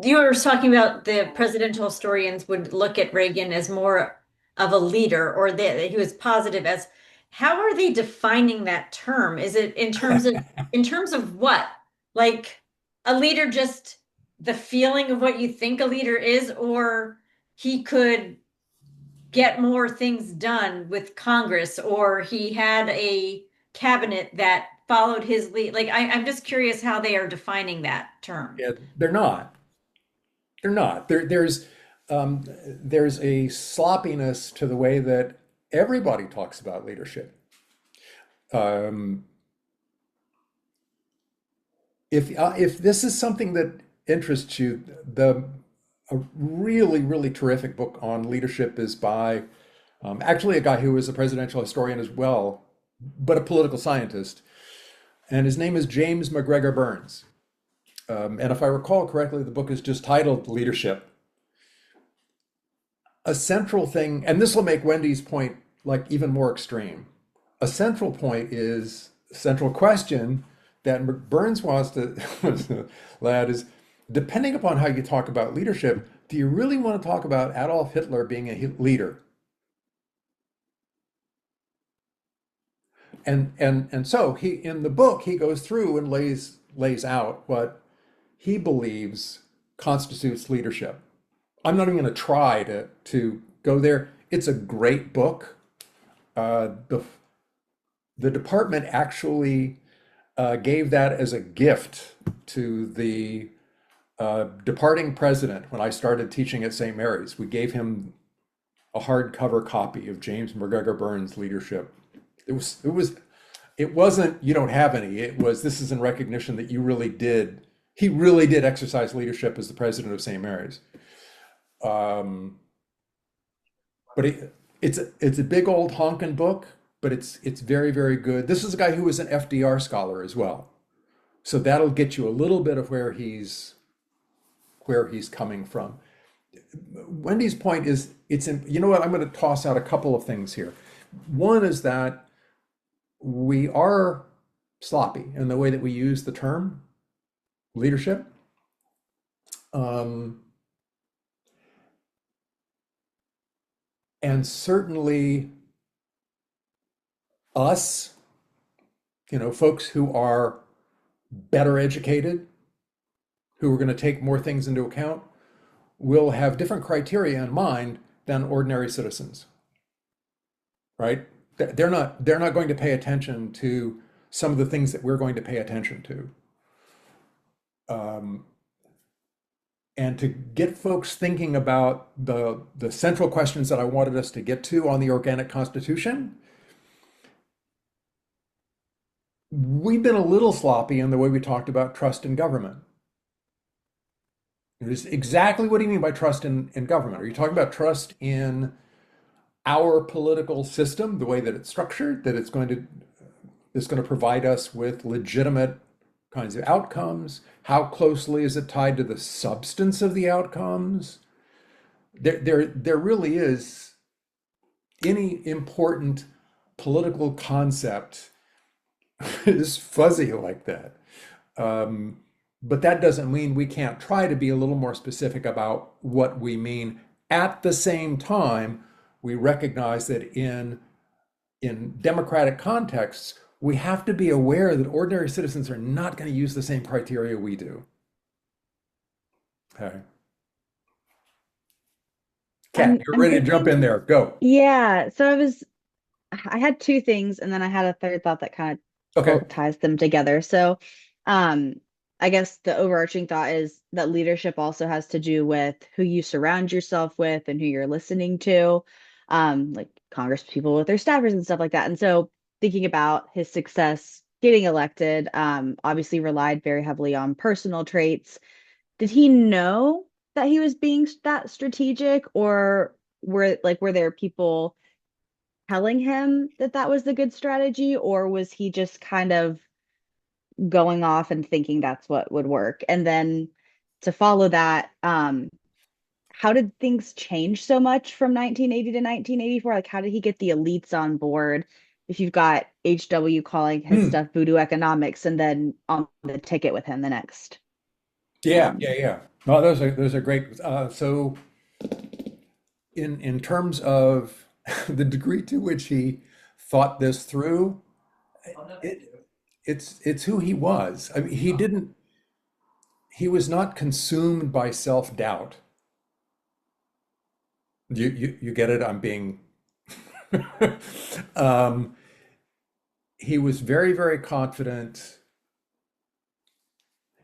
you were talking about the presidential historians would look at Reagan as more of a leader, or that he was positive as, how are they defining that term? Is it in terms of what? Like, a leader just the feeling of what you think a leader is, or he could get more things done with Congress, or he had a cabinet that followed his lead. Like, I'm just curious how they are defining that term. Yeah, they're not. They're not. There's a sloppiness to the way that everybody talks about leadership. Um, if this is something that interests you, a really really terrific book on leadership is by actually a guy who is a presidential historian as well, but a political scientist, and his name is James McGregor Burns. And if I recall correctly, the book is just titled Leadership. A central thing, and this will make Wendy's point like even more extreme. A central point is central question that Burns wants to lad is depending upon how you talk about leadership, do you really want to talk about Adolf Hitler being a leader? And so he in the book he goes through and lays out what he believes constitutes leadership. I'm not even going to try to go there. It's a great book. The department actually gave that as a gift to the departing president when I started teaching at St. Mary's. We gave him a hardcover copy of James McGregor Burns' Leadership. It wasn't you don't have any. It was this is in recognition that you really did. He really did exercise leadership as the president of St. Mary's. Um, but it's a big old honkin' book, but it's very very good. This is a guy who was an FDR scholar as well, so that'll get you a little bit of where he's coming from. Wendy's point is you know what, I'm going to toss out a couple of things here. One is that we are sloppy in the way that we use the term leadership. And certainly us, folks who are better educated, who are going to take more things into account, will have different criteria in mind than ordinary citizens, right? They're not going to pay attention to some of the things that we're going to pay attention to. And to get folks thinking about the central questions that I wanted us to get to on the organic constitution, we've been a little sloppy in the way we talked about trust in government. It is exactly what do you mean by trust in government? Are you talking about trust in our political system, the way that it's structured, that it's going to provide us with legitimate kinds of outcomes? How closely is it tied to the substance of the outcomes? There really is any important political concept is fuzzy like that. But that doesn't mean we can't try to be a little more specific about what we mean. At the same time, we recognize that in democratic contexts, we have to be aware that ordinary citizens are not going to use the same criteria we do. Okay. Kat, you're I'm ready to jump in thinking, there. Go. yeah. I had two things, and then I had a third thought that kind Okay. of ties them together. So, um, I guess the overarching thought is that leadership also has to do with who you surround yourself with and who you're listening to, like Congress people with their staffers and stuff like that. And so, thinking about his success getting elected, obviously relied very heavily on personal traits. Did he know that he was being that strategic, or were there people telling him that that was the good strategy, or was he just kind of going off and thinking that's what would work? And then to follow that, how did things change so much from 1980 to 1984? Like, how did he get the elites on board? If you've got HW calling his Hmm. stuff voodoo economics and then on the ticket with him the next. Yeah, Um, yeah, yeah. No, those are great. So in terms of the degree to which he thought this through, it it's who he was. I mean, he didn't. he was not consumed by self-doubt. You get it? I'm being um, he was very, very confident.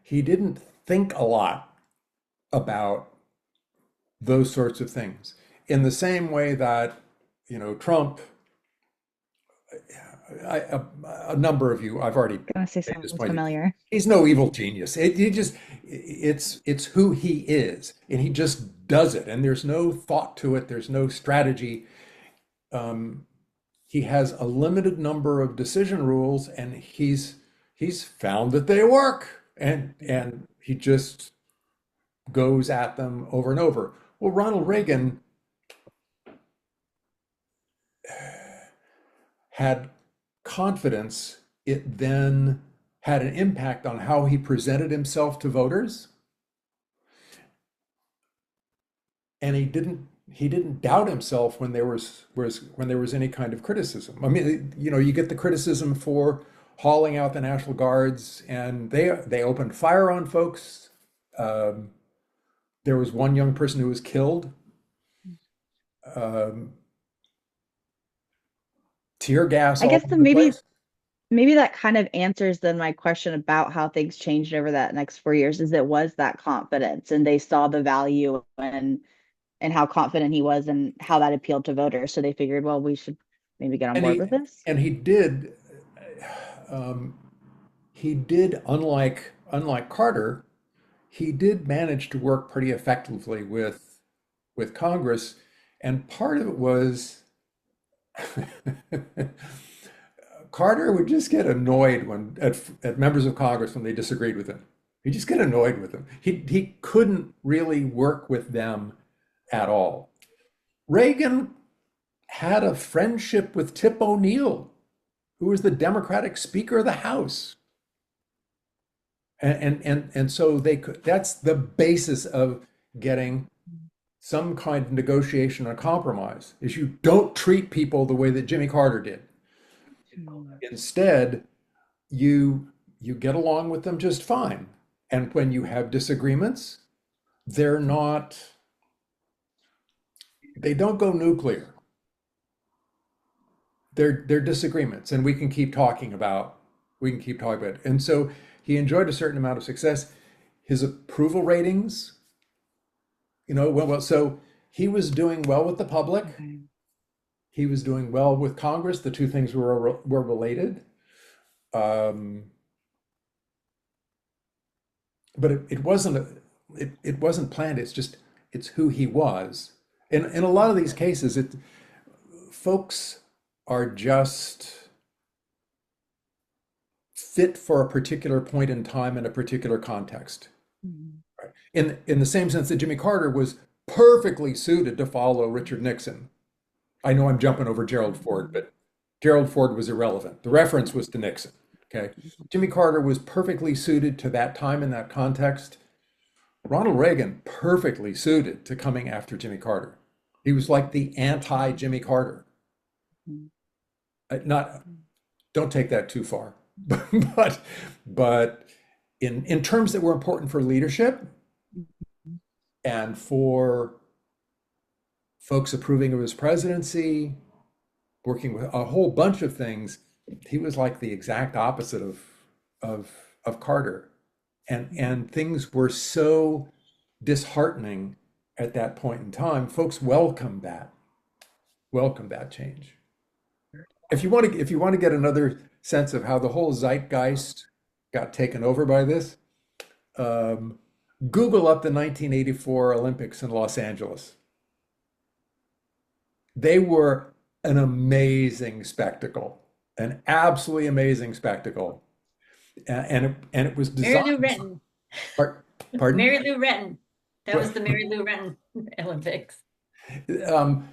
He didn't think a lot about those sorts of things. In the same way that, Trump, a number of you, I've already Gonna say made this something point. familiar. He's no evil genius. It's who he is, and he just does it. And there's no thought to it. There's no strategy. Um, he has a limited number of decision rules, and he's found that they work, and he just goes at them over and over. Well, Ronald Reagan had confidence. It then had an impact on how he presented himself to voters, and he didn't doubt himself when there was any kind of criticism. I mean, you get the criticism for hauling out the National Guards, and they opened fire on folks. Um, there was one young person who was killed. Um, Tear gas I all guess over then the maybe place. maybe that kind of answers then my question about how things changed over that next 4 years, is it was that confidence and they saw the value and how confident he was and how that appealed to voters. So they figured, well, we should maybe get on And board he with this. and he did um, unlike Carter, he did manage to work pretty effectively with Congress, and part of it was Carter would just get annoyed at members of Congress when they disagreed with him. He'd just get annoyed with them. He couldn't really work with them at all. Reagan had a friendship with Tip O'Neill, who was the Democratic Speaker of the House. And so that's the basis of getting some kind of negotiation or compromise, is you don't treat people the way that Jimmy Carter did. Instead, you get along with them just fine. And when you have disagreements, they're not they don't go nuclear. They're disagreements, and we can keep talking about it. And so he enjoyed a certain amount of success. His approval ratings, well, so he was doing well with the public. Okay. He was doing well with Congress. The two things were related. Um, but it wasn't planned. It's who he was. In a lot of these cases, folks are just fit for a particular point in time in a particular context. Mhm. Right? In the same sense that Jimmy Carter was perfectly suited to follow Richard Nixon. I know I'm jumping over Gerald Ford, but Gerald Ford was irrelevant. The reference was to Nixon. Okay. Jimmy Carter was perfectly suited to that time in that context. Ronald Reagan, perfectly suited to coming after Jimmy Carter. He was like the anti-Jimmy Carter. Not, don't take that too far, but in terms that were important for leadership and for folks approving of his presidency, working with a whole bunch of things, he was like the exact opposite of Carter, and things were so disheartening at that point in time. Folks welcomed that change. If you want to get another sense of how the whole zeitgeist got taken over by this, um, Google up the 1984 Olympics in Los Angeles. They were an amazing spectacle, an absolutely amazing spectacle, and it was Mary Lou designed. Retton. Pardon? Mary Lou Retton. That was the Mary Lou Retton Olympics. Um,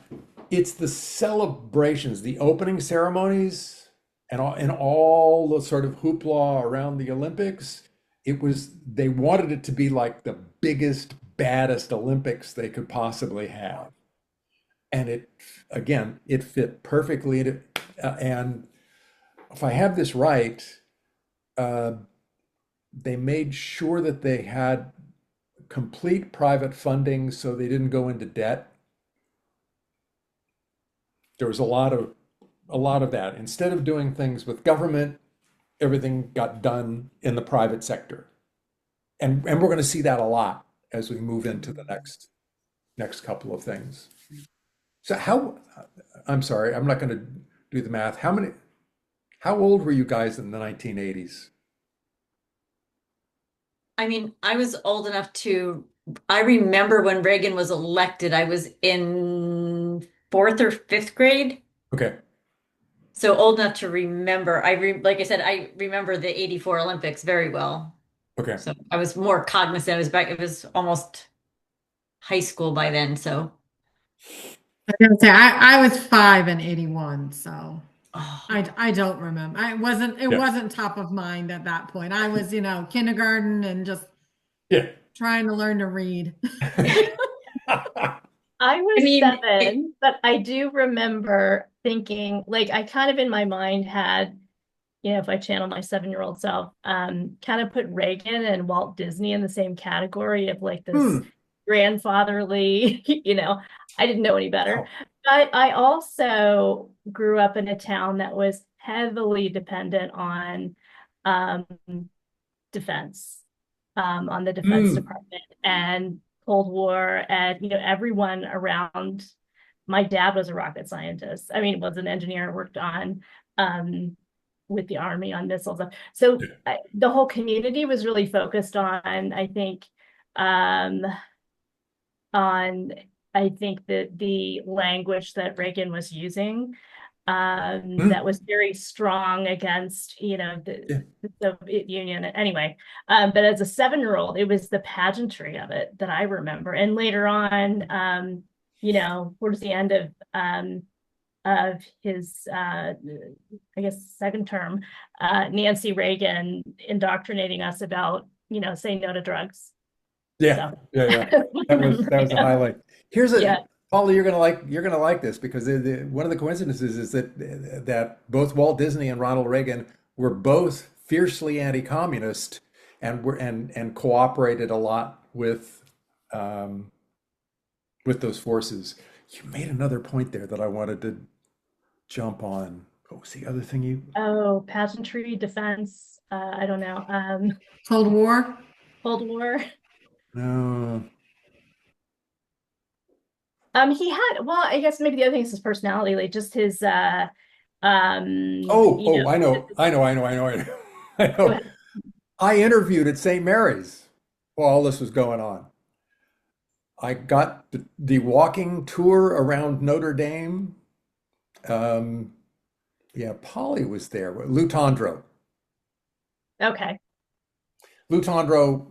it's the celebrations, the opening ceremonies, and all the sort of hoopla around the Olympics. They wanted it to be like the biggest, baddest Olympics they could possibly have. And it fit perfectly. And if I have this right, uh, they made sure that they had complete private funding so they didn't go into debt. There was a lot of that. Instead of doing things with government, everything got done in the private sector. And we're going to see that a lot as we move into the next couple of things. So I'm sorry, I'm not going to do the math. How old were you guys in the 1980s? I mean, I was old enough I remember when Reagan was elected, I was in fourth or fifth grade. Okay, So old enough to remember. Like I said, I remember the 84 Olympics very well. okay. So I was more cognizant. It was almost high school by then. So, I was gonna say I was 5 in 81, so oh, I don't remember. It Yeah, wasn't top of mind at that point. I was, kindergarten and just yeah. trying to learn to read. I I was mean, seven, but I do remember thinking, like, I kind of in my mind had, if I channel my 7-year-old self, kind of put Reagan and Walt Disney in the same category of like this Hmm. grandfatherly, I didn't know any better. Wow. I also grew up in a town that was heavily dependent on um, defense, on the Defense Hmm. Department and Cold War, and everyone around. My dad was a rocket scientist. I mean, was an engineer, worked on with the Army on missiles. So the whole community was really focused on, I think, um, on the language that Reagan was using, Hmm. that was very strong against, Yeah. the Soviet Union. Anyway, but as a 7-year-old, it was the pageantry of it that I remember. And later on, towards the end of his, I guess, second term, Nancy Reagan indoctrinating us about, say no to drugs. Yeah, So yeah, yeah. That was a yeah, highlight. Here's yeah. Paula, you're gonna like this because one of the coincidences is that both Walt Disney and Ronald Reagan were both fiercely anti-communist and cooperated a lot um, with those forces. You made another point there that I wanted to jump on. What was the other thing you? Oh, pageantry, defense. I don't know. Cold War. Cold War. No. He had, well, I guess maybe the other thing is his personality, like just his Oh, I know. I go know. ahead. I interviewed at St. Mary's while all this was going on. I got the walking tour around Notre Dame. Um, yeah, Polly was there. Lou Tondro. Okay. Lou Tondro,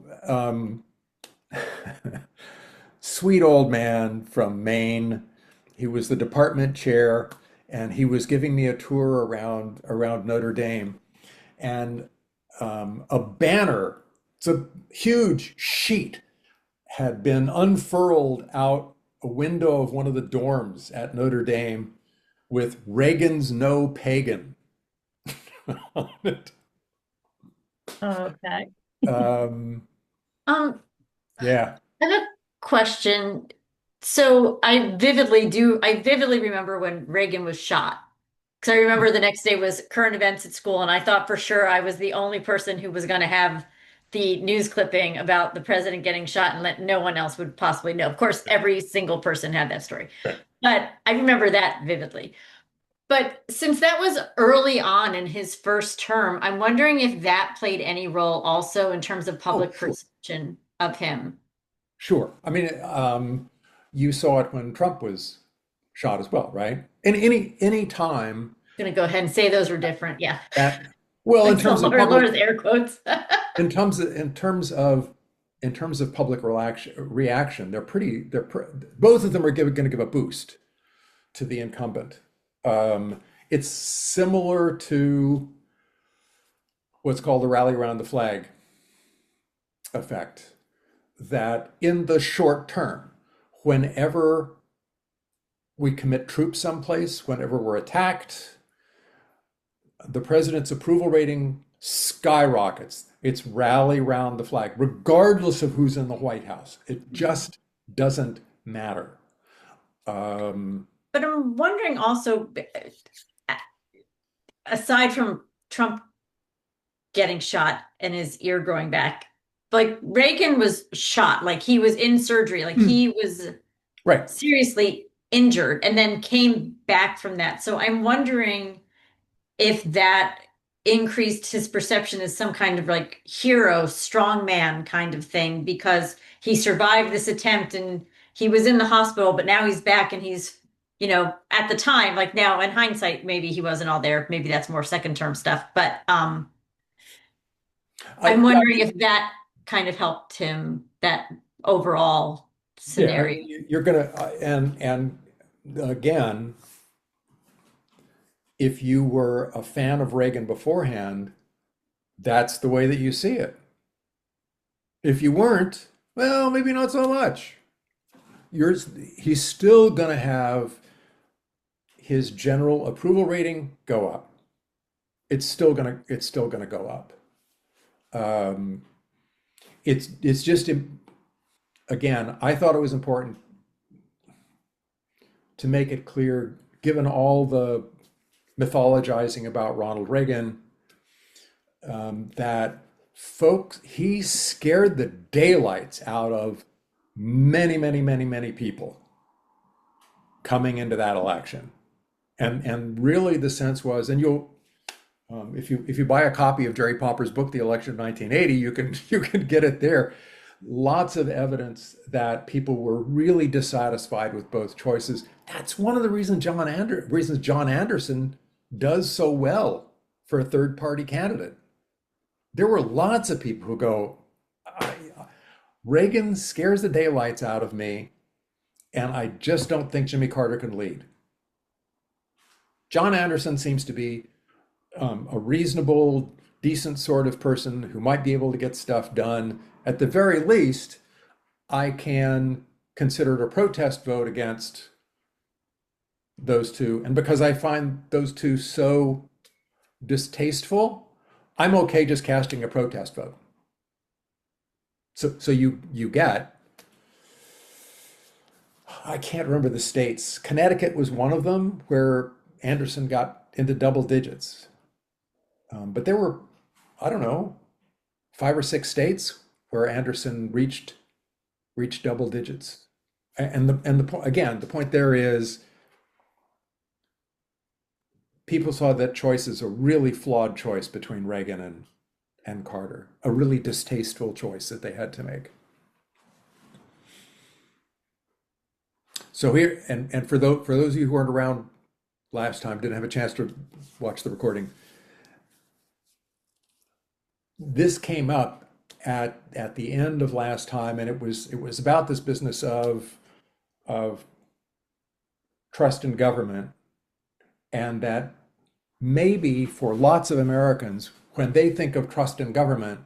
sweet old man from Maine. He was the department chair, and he was giving me a tour around Notre Dame. And a banner, it's a huge sheet, had been unfurled out a window of one of the dorms at Notre Dame with Reagan's No Pagan on it. Okay. Um, um, yeah. I have a question. So I vividly remember when Reagan was shot. Because I remember the next day was current events at school, and I thought for sure I was the only person who was going to have the news clipping about the president getting shot and let no one else would possibly know. Of course, every single person had that story. But I remember that vividly. But since that was early on in his first term, I'm wondering if that played any role also in terms of Oh, public sure. perception of him. Sure. I mean, you saw it when Trump was shot as well, right? And any time I'm gonna go ahead and say those were different. Yeah. that, well, in Until terms of Laura's air quotes. in terms of public reaction, both of them are going to give a boost to the incumbent. It's similar to what's called the rally around the flag effect, that in the short term, whenever we commit troops someplace, whenever we're attacked, the president's approval rating skyrockets. It's rally round the flag, regardless of who's in the White House. It just doesn't matter. Um, But I'm wondering also, aside from Trump getting shot and his ear growing back, like Reagan was shot, like he was in surgery, like he was right. seriously injured and then came back from that. So I'm wondering if that increased his perception as some kind of like hero, strongman kind of thing, because he survived this attempt and he was in the hospital, but now he's back and he's, at the time, like now in hindsight, maybe he wasn't all there. Maybe that's more second term stuff. But I'm Yeah, wondering if that kind of helped him, that overall yeah, scenario. you're gonna, and again, if you were a fan of Reagan beforehand, that's the way that you see it. If you weren't, well, maybe not so much. He's still going to have his general approval rating go up. It's still gonna go up. Um, it's just again, I thought it was important to make it clear, given all the mythologizing about Ronald Reagan, that folks, he scared the daylights out of many, many, many, many people coming into that election. And really the sense was, and you'll, if you buy a copy of Jerry Popper's book, The Election of 1980, you can get it there. Lots of evidence that people were really dissatisfied with both choices. That's one of the reasons John Anderson does so well for a third party candidate. There were lots of people who go, Reagan scares the daylights out of me, and I just don't think Jimmy Carter can lead. John Anderson seems to be a reasonable, decent sort of person who might be able to get stuff done. At the very least, I can consider it a protest vote against those two. And because I find those two so distasteful, I'm okay just casting a protest vote. So you get, I can't remember the states. Connecticut was one of them where Anderson got into double digits. But there were, I don't know, 5 or 6 states where Anderson reached double digits. And the point there is, people saw that choice as a really flawed choice between Reagan and Carter, a really distasteful choice that they had to make. So here, and for those of you who weren't around last time, didn't have a chance to watch the recording, this came up at the end of last time, and it was about this business of trust in government, and that maybe for lots of Americans, when they think of trust in government,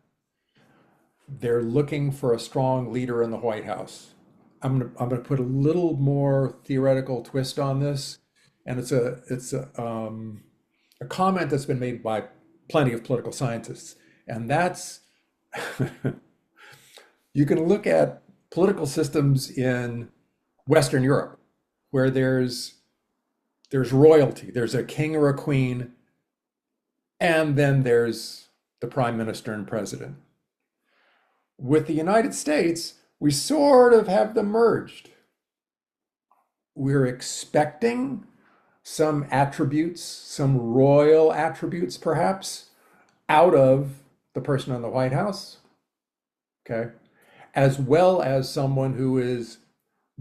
they're looking for a strong leader in the White House. I'm gonna put a little more theoretical twist on this, and it's a comment that's been made by plenty of political scientists, and that's you can look at political systems in Western Europe where there's royalty, there's a king or a queen, and then there's the prime minister and president. With the United States, we sort of have them merged. We're expecting some attributes, some royal attributes perhaps, out of the person in the White House, okay, as well as someone who is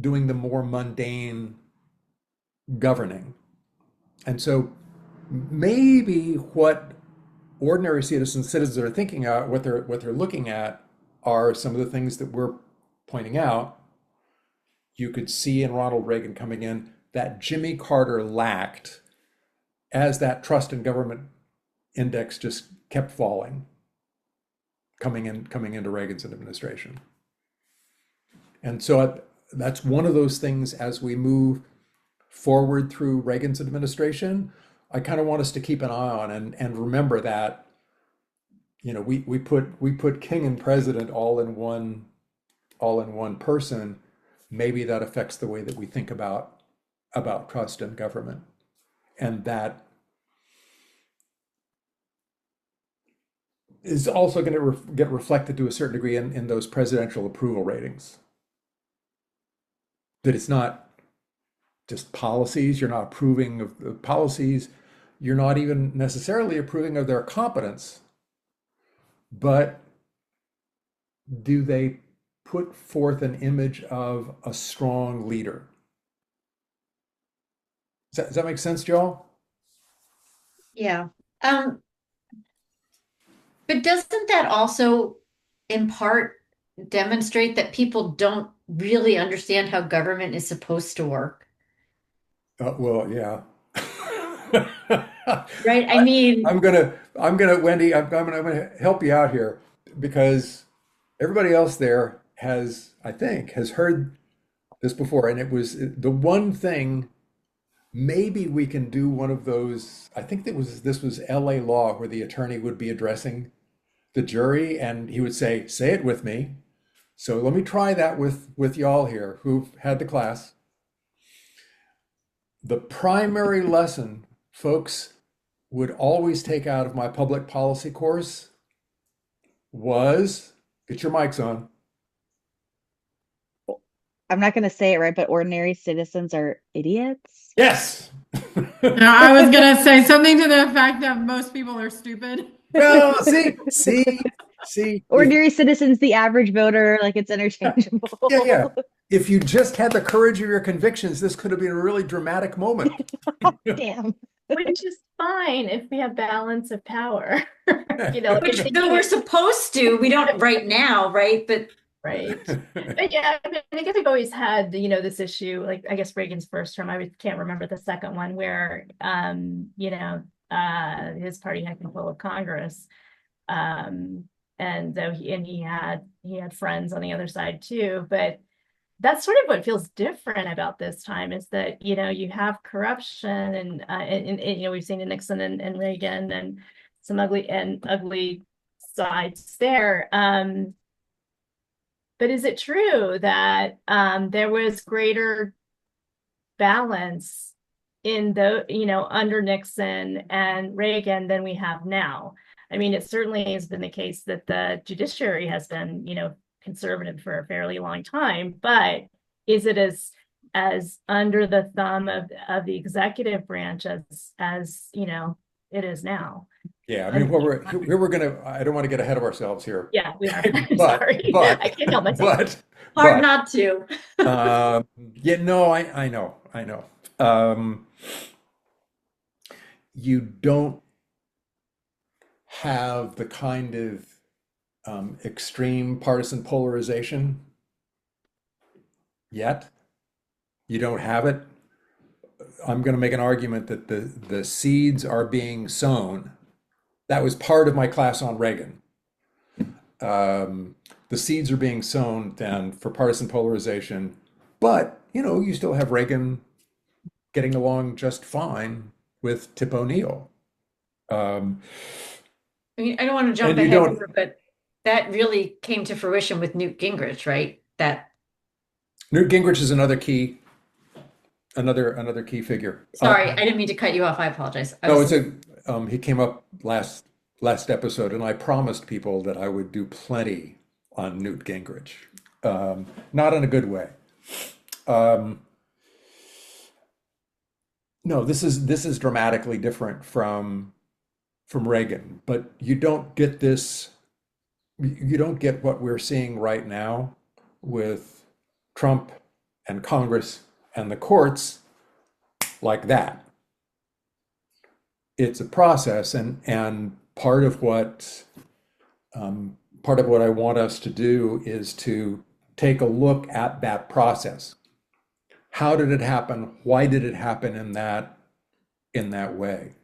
doing the more mundane governing. And so maybe what ordinary citizens are thinking about, what they're looking at, are some of the things that we're pointing out. You could see in Ronald Reagan coming in that Jimmy Carter lacked as that trust in government index just kept falling, coming into Reagan's administration. And so that's one of those things as we move forward through Reagan's administration, I kind of want us to keep an eye on and remember that we put king and president all in one person. Maybe that affects the way that we think about trust in government, and that is also going to get reflected to a certain degree in those presidential approval ratings. That it's not just policies, you're not approving of the policies, you're not even necessarily approving of their competence, but do they put forth an image of a strong leader? Does that make sense, Joel? Yeah. Um, but doesn't that also in part demonstrate that people don't really understand how government is supposed to work? Well, yeah. Right? I mean, Wendy, I'm gonna help you out here because everybody else there I think, has heard this before, and it was the one thing. Maybe we can do one of those. I think this was LA law where the attorney would be addressing the jury and he would say it with me. So let me try that with y'all here who've had the class. The primary lesson folks would always take out of my public policy course was, get your mics on. I'm not going to say it right, but ordinary citizens are idiots. Yes. No, I was gonna say something to the effect that most people are stupid. Well, see. Ordinary citizens, the average voter, like it's interchangeable. Yeah. If you just had the courage of your convictions, this could have been a really dramatic moment. Damn. Which is fine if we have balance of power. Like which we're supposed to. We don't right now, right? But right. But yeah, I guess we've always had, this issue, like I guess Reagan's first term, I can't remember the second one, where his party had control of Congress. And though he had friends on the other side too, but that's sort of what feels different about this time is that you have corruption and we've seen in Nixon and Reagan and some ugly sides there. But is it true that there was greater balance in under Nixon and Reagan than we have now? I mean, it certainly has been the case that the judiciary has been, conservative for a fairly long time, but is it as under the thumb of the executive branch as it is now? Yeah, I mean, I don't want to get ahead of ourselves here. Yeah, we are. Sorry. I can't help myself. Hard not to. Yeah, no, I know. You don't have the kind of extreme partisan polarization yet. You don't have it. I'm going to make an argument that the seeds are being sown. That was part of my class on Reagan. The seeds are being sown then for partisan polarization, but you still have Reagan getting along just fine with Tip O'Neill. I mean, I don't want to jump ahead here, but that really came to fruition with Newt Gingrich, right? That Newt Gingrich is another key figure. Sorry, I didn't mean to cut you off. I apologize. He came up last episode, and I promised people that I would do plenty on Newt Gingrich, not in a good way. No, this is dramatically different from Reagan, but you don't get this. You don't get what we're seeing right now with Trump and Congress and the courts like that. It's a process, and part of what I want us to do is to take a look at that process. How did it happen? Why did it happen in that way?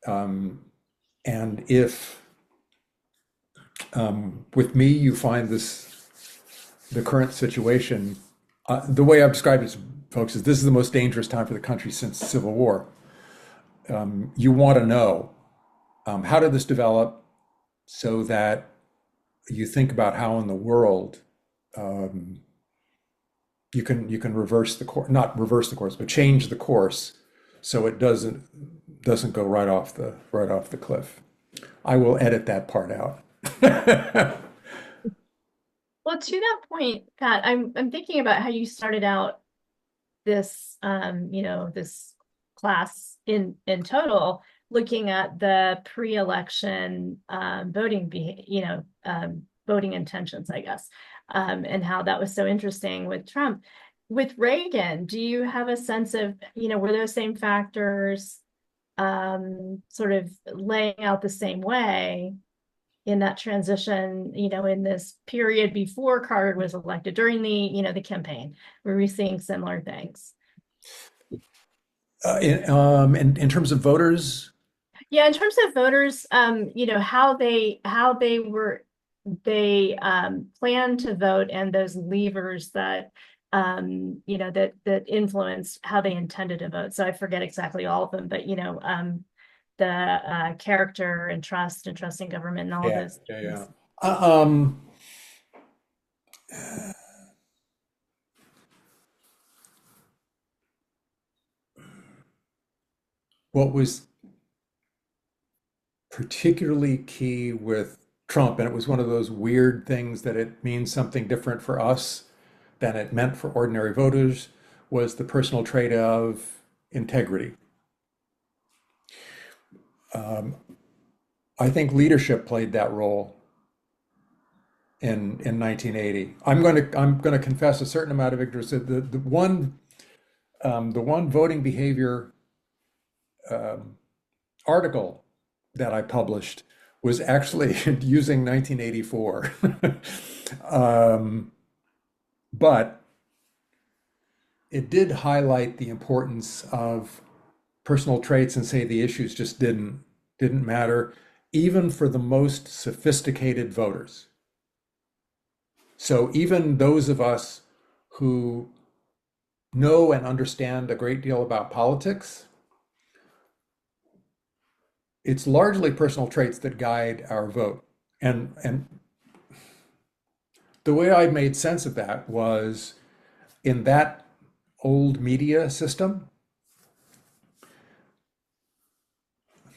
And if with me you find the current situation, the way I've described it to folks is this is the most dangerous time for the country since the Civil War. You want to know how did this develop? so that you think about how in the world um, you can reverse the course, not reverse the course, but change the course so it doesn't go right off the cliff. I will edit that part out. Well, to that point, Pat, I'm thinking about how you started out this this class in total, looking at the pre-election voting intentions, I guess, and how that was so interesting with Trump. With Reagan, do you have a sense of, were those same factors sort of laying out the same way in that transition, in this period before Carter was elected, during the campaign? Were we seeing similar things? In terms of voters, Yeah, in terms of voters, how they planned to vote, and those levers that that influenced how they intended to vote. So I forget exactly all of them, but the character and trust in government and all of yeah, those yeah, yeah. things. Um, what was particularly key with Trump, and it was one of those weird things that it means something different for us than it meant for ordinary voters, was the personal trait of integrity. Um, I think leadership played that role in 1980. I'm going to confess a certain amount of ignorance. The one voting behavior um, article that I published was actually using 1984. But it did highlight the importance of personal traits and say the issues just didn't matter, even for the most sophisticated voters. So even those of us who know and understand a great deal about politics, it's largely personal traits that guide our vote. And the way I made sense of that was in that old media system,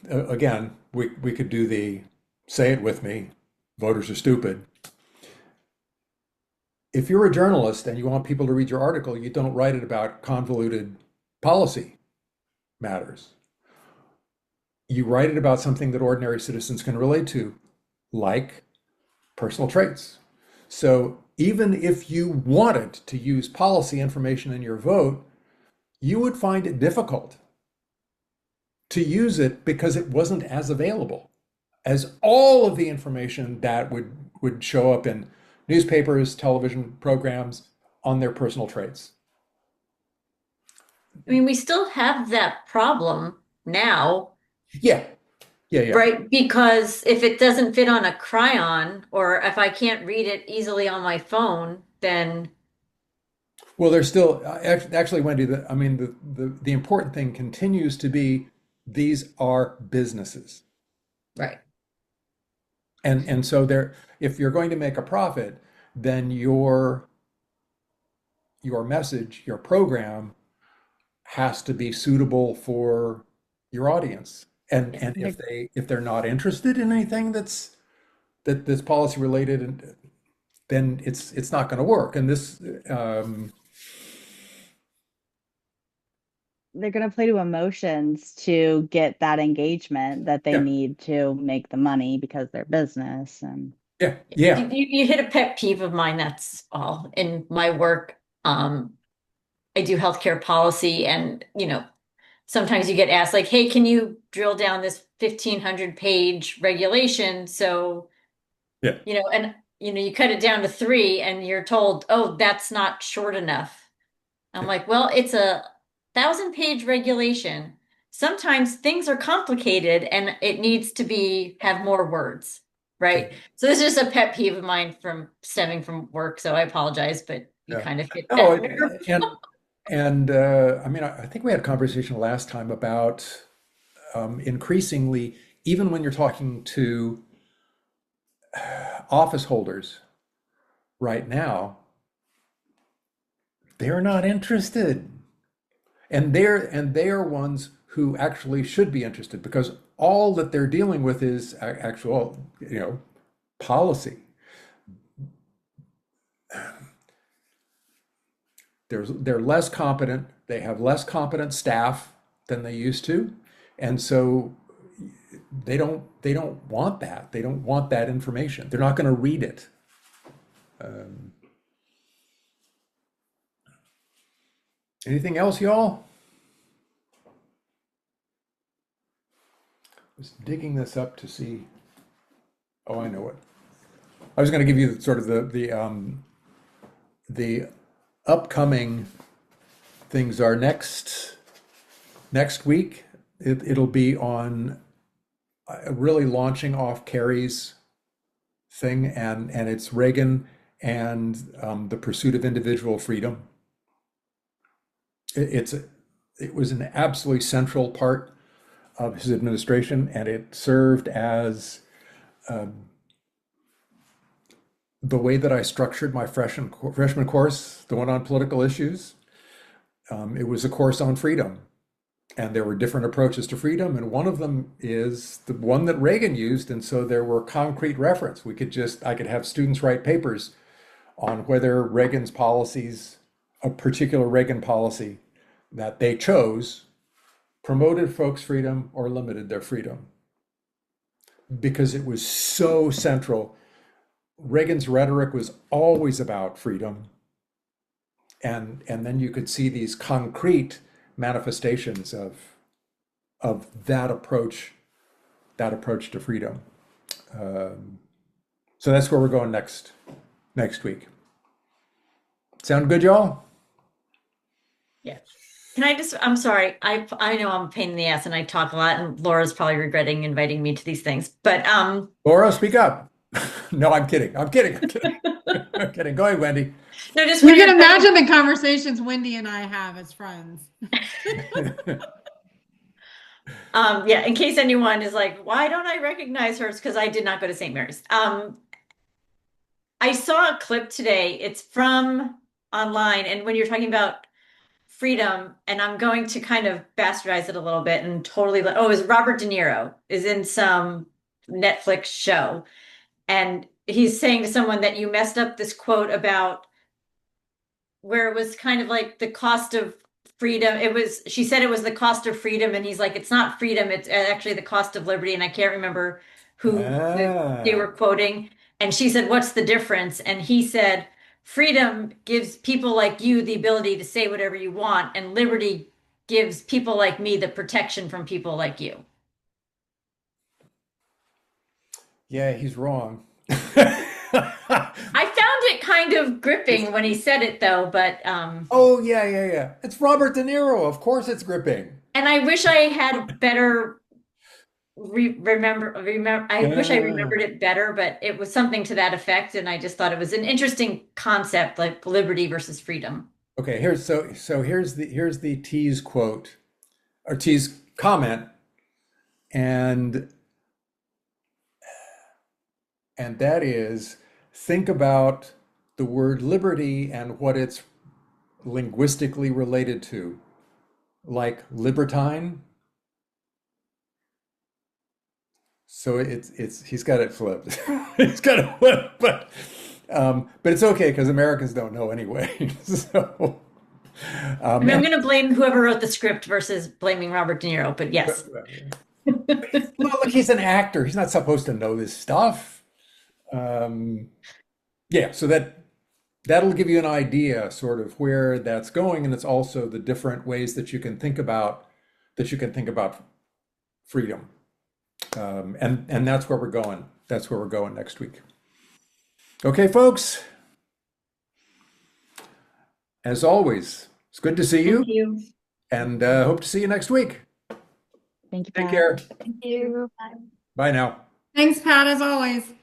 again, we could do the say it with me, voters are stupid. If you're a journalist and you want people to read your article, you don't write it about convoluted policy matters. You write it about something that ordinary citizens can relate to, like personal traits. So even if you wanted to use policy information in your vote, you would find it difficult to use it because it wasn't as available as all of the information that would show up in newspapers, television programs on their personal traits. I mean, we still have that problem now, Yeah, yeah, yeah. right? Because if it doesn't fit on a crayon, or if I can't read it easily on my phone, then Well, there's still actually, Wendy. I mean, the important thing continues to be these are businesses, right. and so there. If you're going to make a profit, then your message, your program has to be suitable for your audience. And if they're not interested in anything that's policy related, and then it's not going to work. And this, They're going to play to emotions to get that engagement that they yeah, need to make the money because they're business. And yeah, You, yeah, you hit a pet peeve of mine, that's all. In my work, I do healthcare policy, and sometimes you get asked like, hey, can you drill down this 1,500 page regulation? So, yeah, and you cut it down to three and you're told, oh, that's not short enough. I'm yeah, like, well, it's a 1,000 page regulation. Sometimes things are complicated and it needs to have more words, right? So this is just a pet peeve of mine from stemming from work. So I apologize, but you yeah. kind of hit No, that nerve. and I mean, I think we had a conversation last time about increasingly, even when you're talking to office holders right now, they're not interested. And they are ones who actually should be interested because all that they're dealing with is actual, policy. They're less competent. They have less competent staff than they used to, and so they don't want that. They don't want that information. They're not going to read it. Anything else, y'all? I was digging this up to see. Oh, I know it. I was going to give you sort of the upcoming things are next week. It'll be on really launching off Kerry's thing, and it's Reagan and the pursuit of individual freedom. It was an absolutely central part of his administration, and it served as the way that I structured my freshman course, the one on political issues. It was a course on freedom, and there were different approaches to freedom, and one of them is the one that Reagan used, and so there were concrete reference. I could have students write papers on whether Reagan's policies, a particular Reagan policy that they chose, promoted folks' freedom or limited their freedom, because it was so central. Reagan's rhetoric was always about freedom, and then you could see these concrete manifestations of that approach to freedom. So that's where we're going next week. Sound good, y'all? Yeah. I'm sorry. I know I'm a pain in the ass and I talk a lot, and Laura's probably regretting inviting me to these things, but Laura, speak up. No, I'm kidding. I'm kidding. Go ahead, Wendy. no, just You can imagine the conversations Wendy and I have as friends. Yeah, in case anyone is like, why don't I recognize her? It's because I did not go to St. Mary's. I saw a clip today. It's from online, and when you're talking about freedom, and I'm going to kind of bastardize it a little bit and totally it was Robert De Niro is in some Netflix show, and he's saying to someone that you messed up this quote about where it was kind of like the cost of freedom. She said it was the cost of freedom, and he's like, it's not freedom, it's actually the cost of liberty. And I can't remember who they were quoting. And she said, what's the difference? And he said, freedom gives people like you the ability to say whatever you want, and liberty gives people like me the protection from people like you. Yeah, he's wrong. I found it kind of gripping when he said it, though, but oh yeah. It's Robert De Niro. Of course, it's gripping. And I wish I had better remember. I wish I remembered it better, but it was something to that effect, and I just thought it was an interesting concept, like liberty versus freedom. Okay, here's the T's quote or T's comment, and that is, think about the word liberty and what it's linguistically related to, like libertine. So he's got it flipped. He's got it flipped, but it's okay because Americans don't know anyway. So I mean, I'm going to blame whoever wrote the script versus blaming Robert De Niro, but yes. Well, look, he's an actor. He's not supposed to know this stuff. Yeah, so that'll give you an idea sort of where that's going, and it's also the different ways that you can think about freedom. And that's where we're going. That's where we're going next week. Okay, folks. As always, it's good to see you. Thank you. And hope to see you next week. Thank you, Take Pat. care. Thank you. Bye. Bye now. Thanks, Pat, as always.